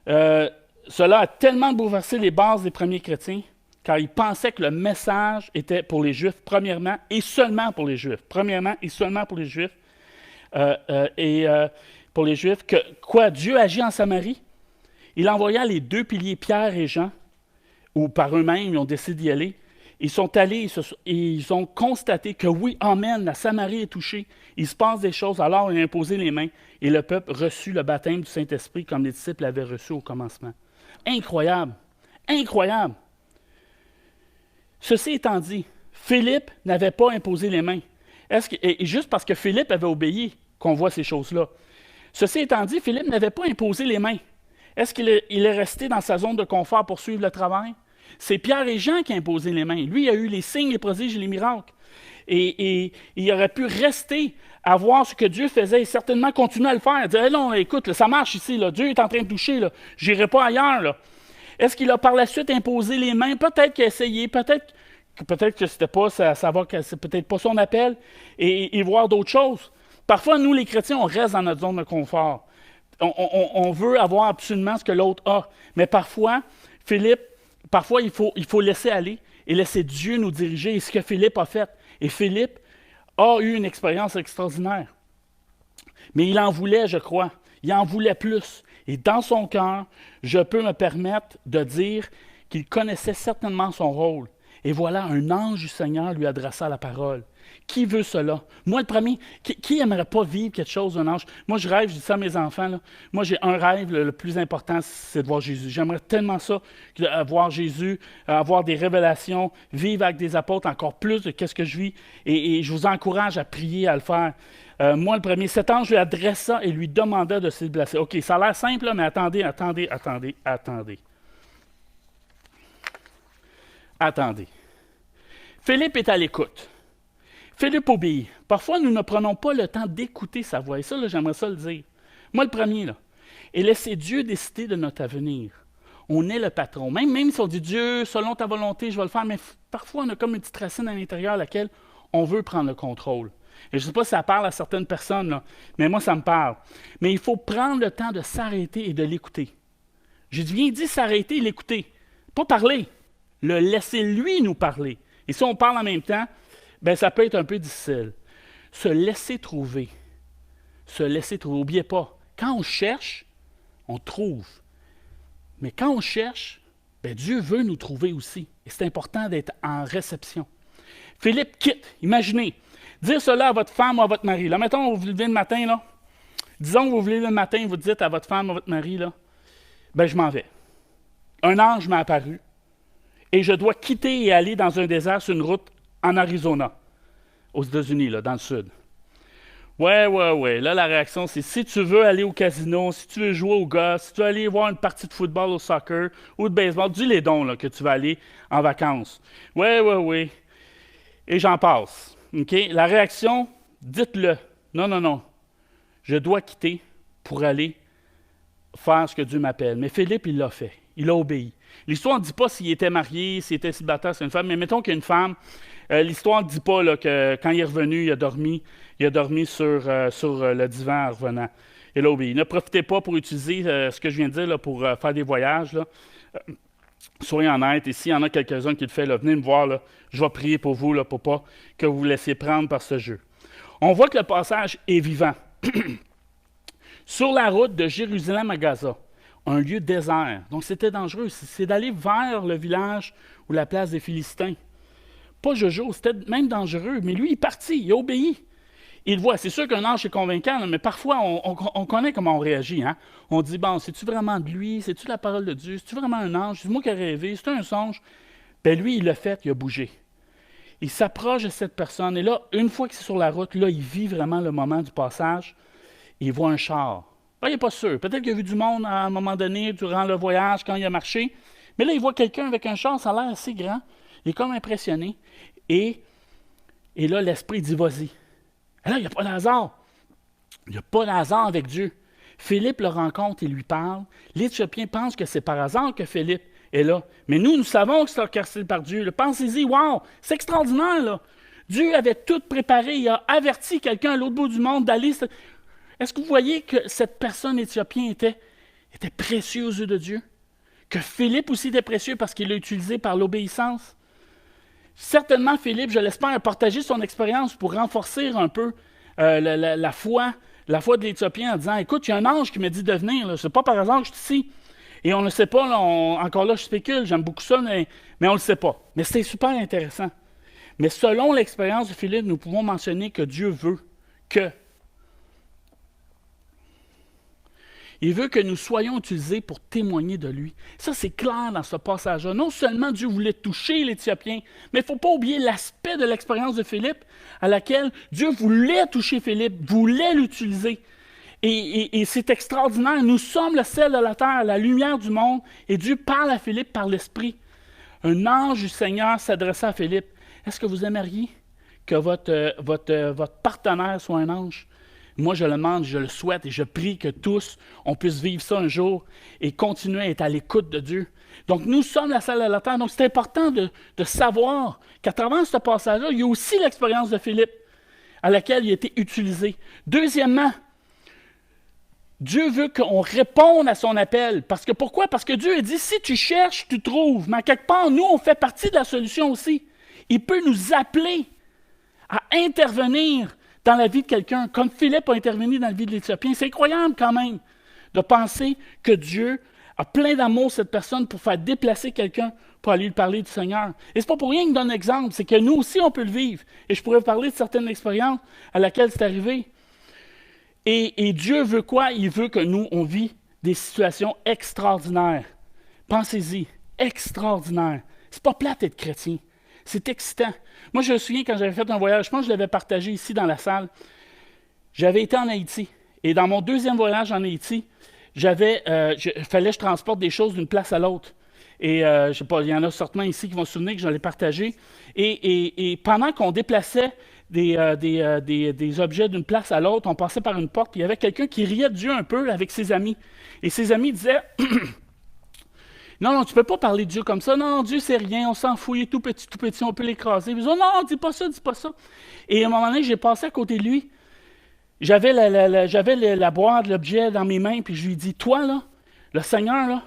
cela a tellement bouleversé les bases des premiers chrétiens, car ils pensaient que le message était pour les Juifs, premièrement et seulement pour les Juifs. Pour les Juifs, que Dieu agit en Samarie. Il envoya les deux piliers, Pierre et Jean, ou par eux-mêmes, ils ont décidé d'y aller. Ils sont allés et ils ont constaté que oui, amen, la Samarie est touchée. Il se passe des choses, alors il a imposé les mains et le peuple reçut le baptême du Saint-Esprit comme les disciples l'avaient reçu au commencement. Incroyable! Incroyable! Ceci étant dit, Philippe n'avait pas imposé les mains. Et juste parce que Philippe avait obéi qu'on voit ces choses-là. Ceci étant dit, Philippe n'avait pas imposé les mains. Est-ce qu'il est resté dans sa zone de confort pour suivre le travail? C'est Pierre et Jean qui ont imposé les mains. Lui, il a eu les signes, les prodiges et les miracles. Et il aurait pu rester à voir ce que Dieu faisait et certainement continuer à le faire. Dire, hey, non, écoute, là, ça marche ici, là. Dieu est en train de toucher, je n'irai pas ailleurs. Là. Est-ce qu'il a par la suite imposé les mains? Peut-être qu'il a essayé, peut-être que c'était pas, que c'est peut-être pas son appel et voir d'autres choses. Parfois, nous, les chrétiens, on reste dans notre zone de confort. On veut avoir absolument ce que l'autre a. Mais parfois, il faut laisser aller et laisser Dieu nous diriger. Et ce que Philippe a fait. Et Philippe a eu une expérience extraordinaire. Mais il en voulait, je crois. Il en voulait plus. Et dans son cœur, je peux me permettre de dire qu'il connaissait certainement son rôle. Et voilà, un ange du Seigneur lui adressa la parole. Qui veut cela? Moi, le premier, qui aimerait pas vivre quelque chose d'un ange? Moi, je rêve, je dis ça à mes enfants, là. Moi, j'ai un rêve, le plus important, c'est de voir Jésus. J'aimerais tellement ça, voir Jésus, avoir des révélations, vivre avec des apôtres encore plus de ce que je vis. Et je vous encourage à prier, à le faire. Moi, le premier, cet ange lui adressa et lui demanda de se déplacer. OK, ça a l'air simple, là, mais attendez. Attendez. Philippe est à l'écoute. Philippe obéit. Parfois, nous ne prenons pas le temps d'écouter sa voix. Et ça, là, j'aimerais ça le dire. Moi, le premier, là. Et laisser Dieu décider de notre avenir. On est le patron. Même si on dit Dieu, selon ta volonté, je vais le faire, mais parfois, on a comme une petite racine à l'intérieur à laquelle on veut prendre le contrôle. Et je ne sais pas si ça parle à certaines personnes, là, mais moi, ça me parle. Mais il faut prendre le temps de s'arrêter et de l'écouter. J'ai bien dit s'arrêter et l'écouter. Pas parler. Le laisser lui nous parler. Et si on parle en même temps, bien, ça peut être un peu difficile. Se laisser trouver. Se laisser trouver. N'oubliez pas, quand on cherche, on trouve. Mais quand on cherche, bien, Dieu veut nous trouver aussi. Et c'est important d'être en réception. Philippe quitte. Imaginez. Dire cela à votre femme ou à votre mari. Là, mettons, vous vous levez le matin, là. Disons que vous vous levez le matin, vous dites à votre femme ou à votre mari, là, bien, je m'en vais. Un ange m'est apparu. Et je dois quitter et aller dans un désert sur une route en Arizona, aux États-Unis, là, dans le sud. Ouais. Là, la réaction, c'est si tu veux aller au casino, si tu veux jouer au golf, si tu veux aller voir une partie de football, au soccer ou de baseball, dis-les donc là, que tu vas aller en vacances. Ouais. Et j'en passe. OK? La réaction, dites-le. Non. Je dois quitter pour aller faire ce que Dieu m'appelle. Mais Philippe, il l'a fait. Il a obéi. L'histoire ne dit pas s'il était marié, s'il était célibataire, c'est une femme, mais mettons qu'il y a une femme. L'histoire ne dit pas là, que quand il est revenu, il a dormi sur le divan en revenant. Il a obéi. Ne profitez pas pour utiliser ce que je viens de dire là, pour faire des voyages. Là. Soyez honnêtes. Et s'il y en a quelques-uns qui le font, là, venez me voir. Là, je vais prier pour vous, là, pour pas que vous vous laissiez prendre par ce jeu. On voit que le passage est vivant. Sur la route de Jérusalem à Gaza, un lieu désert. Donc, c'était dangereux. C'est d'aller vers le village ou la place des Philistins. Pas Jojo, c'était même dangereux. Mais lui, il est parti, il a obéi. Il voit. C'est sûr qu'un ange est convaincant, là, mais parfois, on connaît comment on réagit. Hein? On dit, bon, c'est-tu vraiment de lui? C'est-tu la parole de Dieu? C'est-tu vraiment un ange? C'est moi qui ai rêvé? C'est un songe? Bien, lui, il l'a fait, il a bougé. Il s'approche de cette personne. Et là, une fois que c'est sur la route, là, il vit vraiment le moment du passage. Il voit un char. Là, il n'est pas sûr. Peut-être qu'il a vu du monde à un moment donné, durant le voyage, quand il a marché. Mais là, il voit quelqu'un avec un char, ça a l'air assez grand. Il est comme impressionné. Et là, l'esprit dit, vas-y. Et là, il n'y a pas d'hasard. Il n'y a pas d'hasard avec Dieu. Philippe le rencontre et lui parle. L'Éthiopien pense que c'est par hasard que Philippe est là. Mais nous savons que c'est orchestré par Dieu. Pensez-y, wow, c'est extraordinaire, là. Dieu avait tout préparé. Il a averti quelqu'un à l'autre bout du monde d'aller. Est-ce que vous voyez que cette personne éthiopienne était précieuse aux yeux de Dieu? Que Philippe aussi était précieux parce qu'il l'a utilisé par l'obéissance? Certainement, Philippe, je l'espère, a partagé son expérience pour renforcer un peu la foi de l'Éthiopien en disant, écoute, il y a un ange qui m'a dit de venir, c'est pas par hasard que je suis ici. Et on ne le sait pas, là, encore là, je spécule, j'aime beaucoup ça, mais on ne le sait pas. Mais c'est super intéressant. Mais selon l'expérience de Philippe, nous pouvons mentionner que Dieu veut que il veut que nous soyons utilisés pour témoigner de lui. Ça, c'est clair dans ce passage-là. Non seulement Dieu voulait toucher l'Éthiopien, mais il ne faut pas oublier l'aspect de l'expérience de Philippe à laquelle Dieu voulait toucher Philippe, voulait l'utiliser. Et c'est extraordinaire. Nous sommes le sel de la terre, la lumière du monde, et Dieu parle à Philippe par l'Esprit. Un ange du Seigneur s'adressa à Philippe. Est-ce que vous aimeriez que votre partenaire soit un ange? Moi, je le demande, je le souhaite et je prie que tous, on puisse vivre ça un jour et continuer à être à l'écoute de Dieu. Donc, nous sommes la salle de la terre. Donc, c'est important de savoir qu'à travers ce passage-là, il y a aussi l'expérience de Philippe à laquelle il a été utilisé. Deuxièmement, Dieu veut qu'on réponde à son appel. Pourquoi? Parce que Dieu a dit, si tu cherches, tu trouves. Mais à quelque part, nous, on fait partie de la solution aussi. Il peut nous appeler à intervenir dans la vie de quelqu'un, comme Philippe a intervenu dans la vie de l'Éthiopien. C'est incroyable quand même de penser que Dieu a plein d'amour cette personne pour faire déplacer quelqu'un pour aller lui parler du Seigneur. Et c'est pas pour rien qu'il donne l'exemple, c'est que nous aussi, on peut le vivre. Et je pourrais vous parler de certaines expériences à laquelle c'est arrivé. Et Dieu veut quoi? Il veut que nous, on vit des situations extraordinaires. Pensez-y, extraordinaires. C'est pas plate d'être chrétien. C'est excitant. Moi, je me souviens quand j'avais fait un voyage, je pense que je l'avais partagé ici dans la salle. J'avais été en Haïti. Et dans mon deuxième voyage en Haïti, fallait que je transporte des choses d'une place à l'autre. Et je sais pas, il y en a certainement ici qui vont se souvenir que je l'ai partagé. Et pendant qu'on déplaçait des objets d'une place à l'autre, on passait par une porte, puis il y avait quelqu'un qui riait de Dieu un peu avec ses amis. Et ses amis disaient non, tu ne peux pas parler de Dieu comme ça. Non, Dieu, c'est rien, on s'en fout, il est tout petit, on peut l'écraser. Ils disaient non, dis pas ça. Et à un moment donné, j'ai passé à côté de lui. J'avais la boîte, l'objet dans mes mains, puis je lui ai dit, toi, là, le Seigneur, là,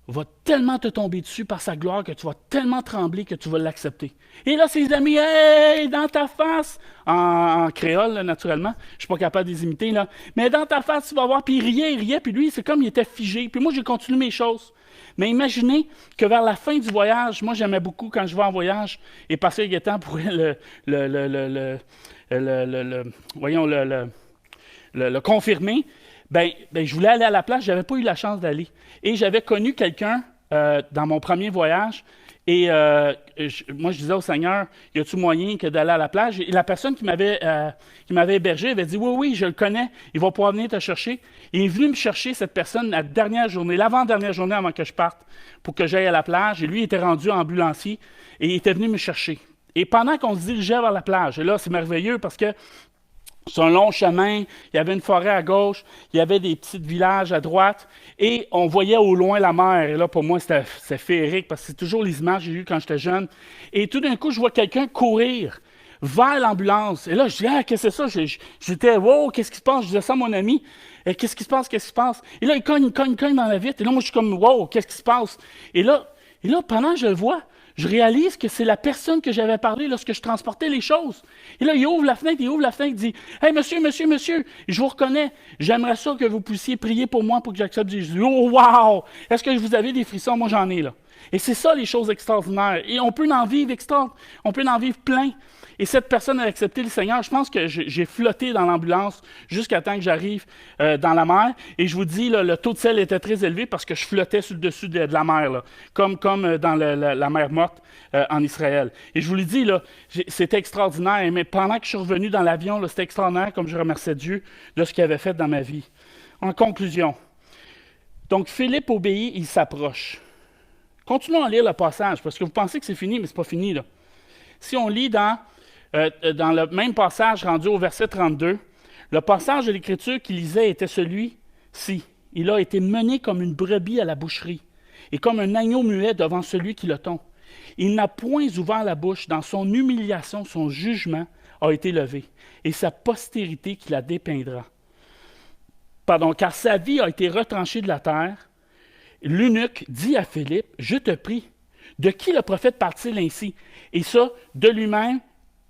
va tellement te tomber dessus par sa gloire que tu vas tellement trembler que tu vas l'accepter. Et là, ses amis, hey, dans ta face, en créole, là, naturellement, je ne suis pas capable de les imiter, là, mais dans ta face, tu vas voir, puis il riait, puis lui, c'est comme il était figé, puis moi, j'ai continué mes choses. Mais imaginez que vers la fin du voyage, moi, j'aimais beaucoup quand je vais en voyage, et Pasteur Gaétan pourrait le confirmer, ben, je voulais aller à la plage, je n'avais pas eu la chance d'aller. Et j'avais connu quelqu'un dans mon premier voyage, et moi je disais au Seigneur, y a-t-il moyen que d'aller à la plage? Et la personne qui m'avait hébergé avait dit, oui, je le connais, il va pouvoir venir te chercher. Il est venu me chercher, cette personne, la dernière journée, l'avant-dernière journée avant que je parte, pour que j'aille à la plage, et lui il était rendu ambulancier, et il était venu me chercher. Et pendant qu'on se dirigeait vers la plage, et là c'est merveilleux parce que c'est un long chemin, il y avait une forêt à gauche, il y avait des petits villages à droite, et on voyait au loin la mer. Et là, pour moi, c'était féerique, parce que c'est toujours les images que j'ai eues quand j'étais jeune. Et tout d'un coup, je vois quelqu'un courir vers l'ambulance. Et là, je dis, qu'est-ce que c'est ça? J'étais, wow, qu'est-ce qui se passe? Je disais ça à mon ami. Qu'est-ce qui se passe? Et là, il cogne dans la vitre. Et là, moi, je suis comme, wow, qu'est-ce qui se passe? Et là, pendant que je le vois, je réalise que c'est la personne que j'avais parlé lorsque je transportais les choses. Et là, il ouvre la fenêtre, il dit « Hey, monsieur, je vous reconnais. J'aimerais ça que vous puissiez prier pour moi pour que j'accepte Jésus. » Oh, wow! Est-ce que vous avez des frissons? Moi, j'en ai, là. Et c'est ça, les choses extraordinaires. Et on peut en vivre on peut en vivre plein. Et cette personne a accepté le Seigneur. Je pense que j'ai flotté dans l'ambulance jusqu'à temps que j'arrive dans la mer. Et je vous dis, là, le taux de sel était très élevé parce que je flottais sur le dessus de la mer, là, comme dans la mer morte en Israël. Et je vous le dis, là, c'était extraordinaire. Mais pendant que je suis revenu dans l'avion, là, c'était extraordinaire, comme je remerciais Dieu de ce qu'il avait fait dans ma vie. En conclusion, donc Philippe obéit, il s'approche. Continuons à lire le passage, parce que vous pensez que c'est fini, mais ce n'est pas fini, là. Si on lit dans le même passage rendu au verset 32, le passage de l'Écriture qu'il lisait était celui-ci. Il a été mené comme une brebis à la boucherie, et comme un agneau muet devant celui qui le tond. Il n'a point ouvert la bouche. Dans son humiliation, son jugement a été levé, et sa postérité qui la dépeindra. Car sa vie a été retranchée de la terre. L'eunuque dit à Philippe, « Je te prie, de qui le prophète parle-t-il ainsi? Et ça, de lui-même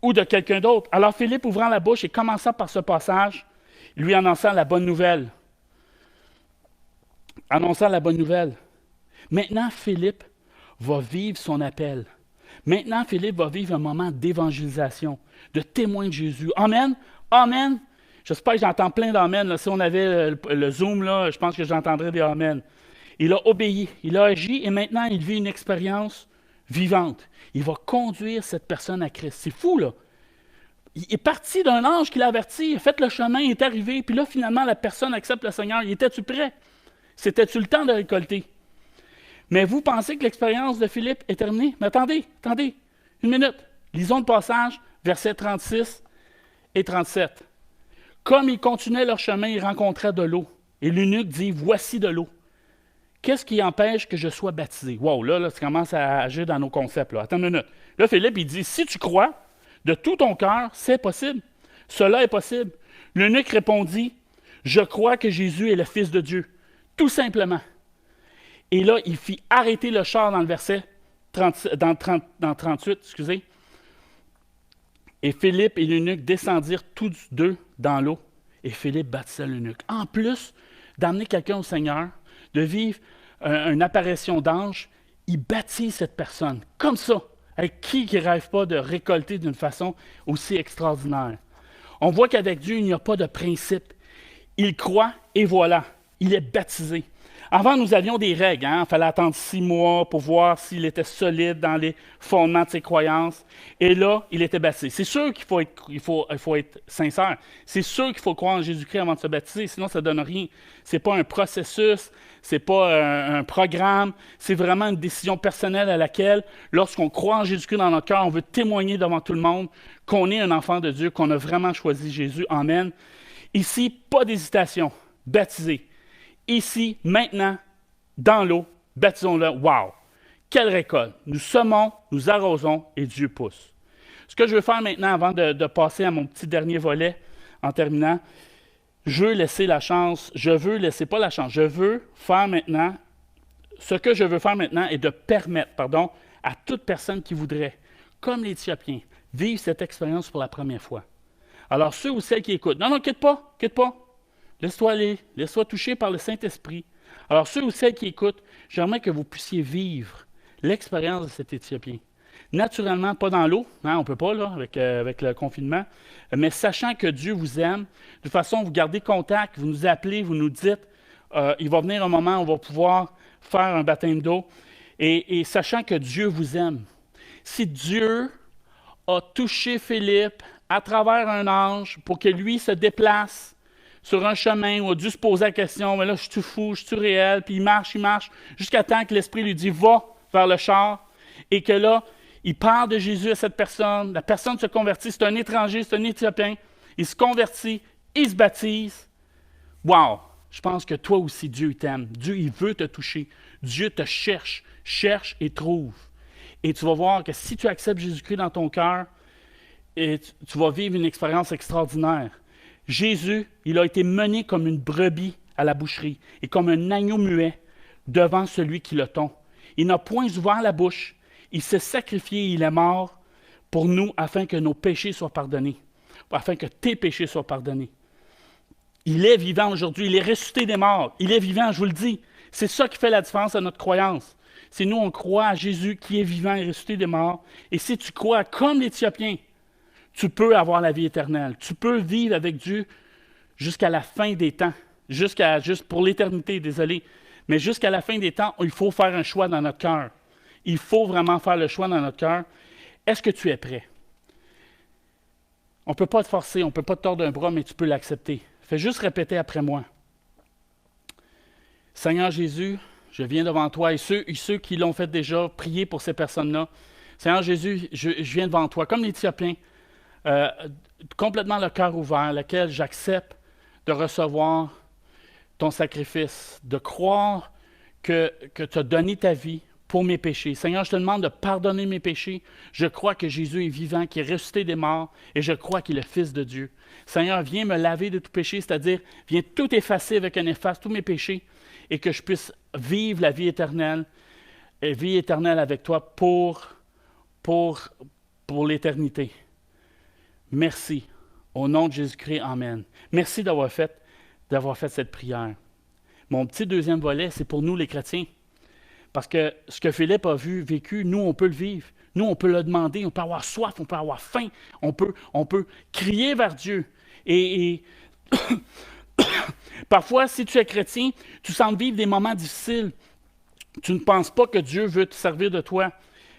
ou de quelqu'un d'autre? » Alors Philippe, ouvrant la bouche et commençant par ce passage, lui annonçant la bonne nouvelle. Maintenant, Philippe va vivre son appel. Maintenant, Philippe va vivre un moment d'évangélisation, de témoin de Jésus. Amen? Amen? J'espère que j'entends plein d'amen. Là. Si on avait le Zoom, là, je pense que j'entendrais des amen. Il a obéi, il a agi et maintenant il vit une expérience vivante. Il va conduire cette personne à Christ. C'est fou, là. Il est parti d'un ange qui l'a averti, il a fait le chemin, il est arrivé, puis là, finalement, la personne accepte le Seigneur. Étais-tu prêt? C'était-tu le temps de récolter? Mais vous pensez que l'expérience de Philippe est terminée? Mais attendez, une minute. Lisons le passage, versets 36 et 37. Comme ils continuaient leur chemin, ils rencontraient de l'eau. Et l'eunuque dit, « Voici de l'eau. Qu'est-ce qui empêche que je sois baptisé? » Wow, là, ça commence à agir dans nos concepts. Là. Attends une minute. Là, Philippe, il dit, « Si tu crois de tout ton cœur, c'est possible. Cela est possible. » L'eunuque répondit, « Je crois que Jésus est le Fils de Dieu. » Tout simplement. Et là, il fit arrêter le char dans le verset 38, excusez. Et Philippe et l'eunuque descendirent tous deux dans l'eau, et Philippe baptisa l'eunuque. En plus d'amener quelqu'un au Seigneur, de vivre une apparition d'ange, il baptise cette personne, comme ça. Avec qui ne rêve pas de récolter d'une façon aussi extraordinaire? On voit qu'avec Dieu, il n'y a pas de principe. Il croit et voilà, il est baptisé. Avant, nous avions des règles. Il fallait attendre 6 mois pour voir s'il était solide dans les fondements de ses croyances. Et là, il était baptisé. C'est sûr qu'il faut être sincère. C'est sûr qu'il faut croire en Jésus-Christ avant de se baptiser, sinon ça ne donne rien. Ce n'est pas un processus, ce n'est pas un programme. C'est vraiment une décision personnelle à laquelle, lorsqu'on croit en Jésus-Christ dans notre cœur, on veut témoigner devant tout le monde qu'on est un enfant de Dieu, qu'on a vraiment choisi Jésus. Amen. Ici, pas d'hésitation. Baptisé. Ici, maintenant, dans l'eau, baptisons-le. Wow! Quelle récolte! Nous semons, nous arrosons et Dieu pousse. Ce que je veux faire maintenant, avant de passer à mon petit dernier volet, en terminant, je veux faire maintenant, ce que je veux faire maintenant est de permettre, à toute personne qui voudrait, comme l'Éthiopien, vivre cette expérience pour la première fois. Alors, ceux ou celles qui écoutent, non, quitte pas. Laisse-toi aller, laisse-toi toucher par le Saint-Esprit. Alors, ceux ou celles qui écoutent, j'aimerais que vous puissiez vivre l'expérience de cet Éthiopien. Naturellement, pas dans l'eau, on ne peut pas, là, avec le confinement, mais sachant que Dieu vous aime, de toute façon, vous gardez contact, vous nous appelez, vous nous dites, il va venir un moment où on va pouvoir faire un baptême d'eau, et sachant que Dieu vous aime. Si Dieu a touché Philippe à travers un ange pour que lui se déplace sur un chemin où il a dû se poser la question, mais là, je suis fou, je suis réel, puis il marche, jusqu'à temps que l'Esprit lui dit, va vers le char, et que là, il parle de Jésus à cette personne, la personne se convertit, c'est un étranger, c'est un Éthiopien, il se convertit, il se baptise. Wow! Je pense que toi aussi, Dieu t'aime. Dieu, il veut te toucher. Dieu te cherche et trouve. Et tu vas voir que si tu acceptes Jésus-Christ dans ton cœur, tu vas vivre une expérience extraordinaire. Jésus, il a été mené comme une brebis à la boucherie et comme un agneau muet devant celui qui le tond. Il n'a point ouvert la bouche. Il s'est sacrifié, il est mort pour nous afin que nos péchés soient pardonnés, afin que tes péchés soient pardonnés. Il est vivant aujourd'hui, il est ressuscité des morts. Il est vivant, je vous le dis. C'est ça qui fait la différence à notre croyance. C'est nous, on croit à Jésus qui est vivant et ressuscité des morts. Et si tu crois comme l'Éthiopien, tu peux avoir la vie éternelle. Tu peux vivre avec Dieu jusqu'à la fin des temps. Juste pour l'éternité, désolé. Mais jusqu'à la fin des temps, il faut faire un choix dans notre cœur. Il faut vraiment faire le choix dans notre cœur. Est-ce que tu es prêt? On ne peut pas te forcer, on ne peut pas te tordre un bras, mais tu peux l'accepter. Fais juste répéter après moi. Seigneur Jésus, je viens devant toi et ceux qui l'ont fait déjà, priez pour ces personnes-là. Seigneur Jésus, je viens devant toi, comme l'Éthiopien, complètement le cœur ouvert, lequel j'accepte de recevoir ton sacrifice, de croire que tu as donné ta vie pour mes péchés. Seigneur, je te demande de pardonner mes péchés. Je crois que Jésus est vivant, qu'il est ressuscité des morts, et je crois qu'il est le Fils de Dieu. Seigneur, viens me laver de tout péché, c'est-à-dire, viens tout effacer avec un efface, tous mes péchés, et que je puisse vivre la vie éternelle avec toi pour l'éternité. Merci. Au nom de Jésus-Christ, amen. Merci d'avoir fait cette prière. Mon petit deuxième volet, c'est pour nous les chrétiens. Parce que ce que Philippe a vécu, nous, on peut le vivre. Nous, on peut le demander, on peut avoir soif, on peut avoir faim, on peut crier vers Dieu. Et parfois, si tu es chrétien, tu sens vivre des moments difficiles. Tu ne penses pas que Dieu veut te servir de toi.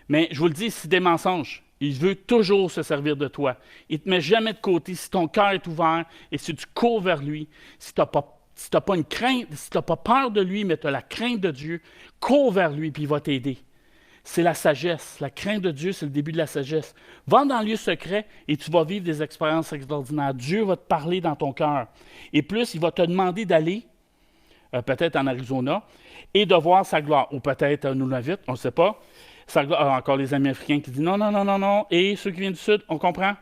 Mais je vous le dis, c'est des mensonges. Il veut toujours se servir de toi. Il ne te met jamais de côté si ton cœur est ouvert et si tu cours vers lui, si tu n'as pas une crainte, si tu n'as pas peur de lui, mais tu as la crainte de Dieu, cours vers lui puis il va t'aider. C'est la sagesse. La crainte de Dieu, c'est le début de la sagesse. Va dans le lieu secret et tu vas vivre des expériences extraordinaires. Dieu va te parler dans ton cœur. Et plus, il va te demander d'aller, peut-être en Arizona, et de voir sa gloire. Ou peut-être à Nunavut, on ne sait pas. Sa gloire, encore les amis africains qui disent non. Et ceux qui viennent du Sud, on comprend.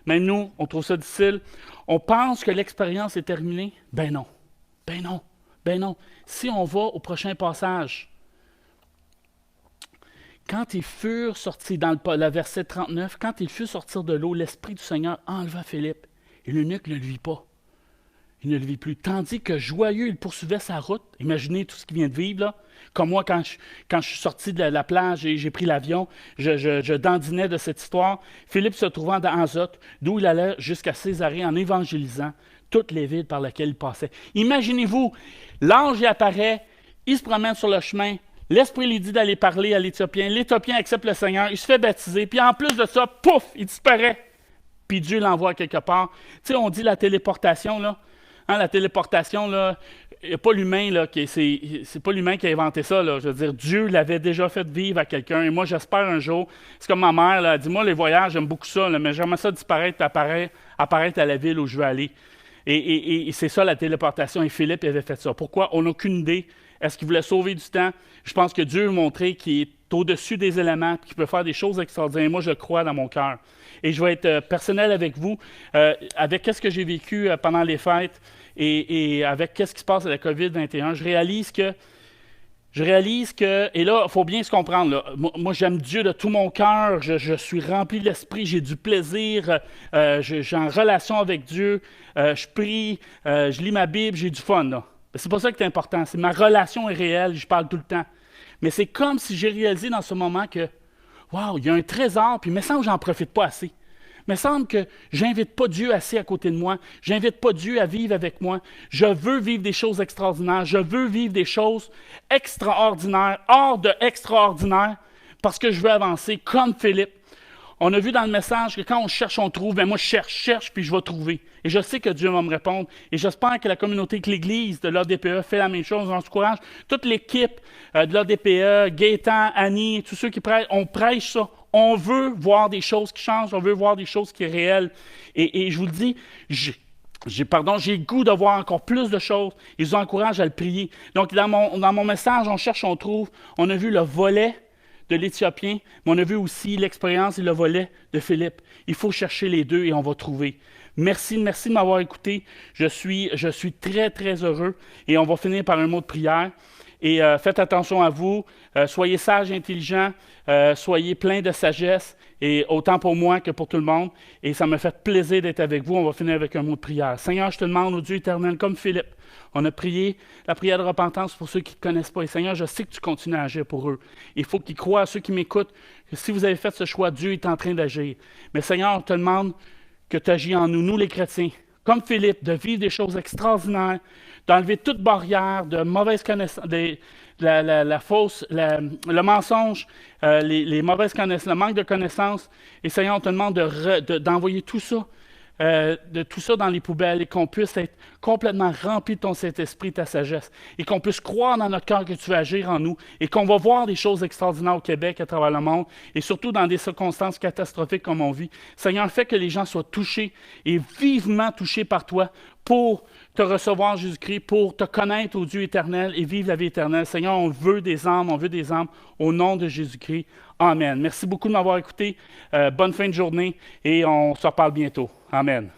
Même nous, on trouve ça difficile. On pense que l'expérience est terminée. Ben non. Si on va au prochain passage, quand ils furent sortis, dans le verset 39, quand ils furent sortis de l'eau, l'Esprit du Seigneur enleva Philippe. Et l'eunuque ne le vit pas. il ne le vit plus. Tandis que joyeux, il poursuivait sa route. Imaginez tout ce qu'il vient de vivre, là. Comme moi, quand je suis sorti de la plage et j'ai pris l'avion, je dandinais de cette histoire. Philippe se trouvant dans Azote, d'où il allait jusqu'à Césarée en évangélisant toutes les villes par lesquelles il passait. Imaginez-vous, l'ange y apparaît, il se promène sur le chemin, l'Esprit lui dit d'aller parler à l'Éthiopien, l'Éthiopien accepte le Seigneur, il se fait baptiser, puis en plus de ça, pouf, il disparaît. Puis Dieu l'envoie quelque part. Tu sais, on dit la téléportation, là. Hein, la téléportation, là, pas l'humain, là, c'est pas l'humain qui a inventé ça, là. Je veux dire, Dieu l'avait déjà fait vivre à quelqu'un. Et moi, j'espère un jour, c'est comme ma mère, là, elle dit, moi, les voyages, j'aime beaucoup ça, là, mais j'aimerais ça disparaître et apparaître à la ville où je veux aller. Et c'est ça, la téléportation. Et Philippe avait fait ça. Pourquoi? On n'a aucune idée. Est-ce qu'il voulait sauver du temps? Je pense que Dieu veut montrer qu'il est au-dessus des éléments, qu'il peut faire des choses extraordinaires. Moi, je le crois dans mon cœur. Et je vais être personnel avec vous, avec ce que j'ai vécu pendant les fêtes et avec ce qui se passe à la COVID-21. Je réalise que, et là, il faut bien se comprendre, là. Moi, j'aime Dieu de tout mon cœur, je suis rempli de l'esprit, j'ai du plaisir, j'ai en relation avec Dieu, je prie, je lis ma Bible, j'ai du fun, là. C'est pas ça qui est important, c'est ma relation est réelle, je parle tout le temps. Mais c'est comme si j'ai réalisé dans ce moment que, wow, il y a un trésor, puis il me semble que j'en profite pas assez. Il me semble que j'invite pas Dieu assez à côté de moi. J'invite pas Dieu à vivre avec moi. Je veux vivre des choses extraordinaires. Je veux vivre des choses extraordinaires, hors de extraordinaire, parce que je veux avancer comme Philippe. On a vu dans le message que quand on cherche, on trouve. Bien moi, je cherche, puis je vais trouver. Et je sais que Dieu va me répondre. Et j'espère que la communauté, que l'Église de l'ADPE fait la même chose. On encourage toute l'équipe de l'ADPE, Gaétan, Annie, tous ceux qui prêchent. On prêche ça. On veut voir des choses qui changent. On veut voir des choses qui sont réelles. Et je vous le dis, j'ai le goût de voir encore plus de choses. Et je vous encourage à le prier. Donc, dans mon message, on cherche, on trouve. On a vu le volet de l'Éthiopien, mais on a vu aussi l'expérience et le volet de Philippe. Il faut chercher les deux et on va trouver. Merci de m'avoir écouté. Je suis très, très heureux et on va finir par un mot de prière. Et faites attention à vous, soyez sages et intelligents, soyez pleins de sagesse, et autant pour moi que pour tout le monde. Et ça me fait plaisir d'être avec vous. On va finir avec un mot de prière. Seigneur, je te demande, au Dieu éternel, comme Philippe, on a prié la prière de repentance pour ceux qui ne te connaissent pas. Et Seigneur, je sais que tu continues à agir pour eux. Il faut qu'ils croient, à ceux qui m'écoutent, que si vous avez fait ce choix, Dieu est en train d'agir. Mais Seigneur, on te demande que tu agis en nous, nous les chrétiens, comme Philippe, de vivre des choses extraordinaires, d'enlever toute barrière de mauvaise connaissance, le mensonge, les mauvaises connaissances, le manque de connaissances. Et Seigneur, on te demande d'envoyer tout ça, tout ça dans les poubelles et qu'on puisse être complètement rempli de ton Saint-Esprit, ta sagesse, et qu'on puisse croire dans notre cœur que tu vas agir en nous et qu'on va voir des choses extraordinaires au Québec, à travers le monde, et surtout dans des circonstances catastrophiques comme on vit. Seigneur, fais que les gens soient touchés et vivement touchés par toi pour te recevoir, Jésus-Christ, pour te connaître au Dieu éternel et vivre la vie éternelle. Seigneur, on veut des âmes au nom de Jésus-Christ. Amen. Merci beaucoup de m'avoir écouté. Bonne fin de journée et on se reparle bientôt. Amen.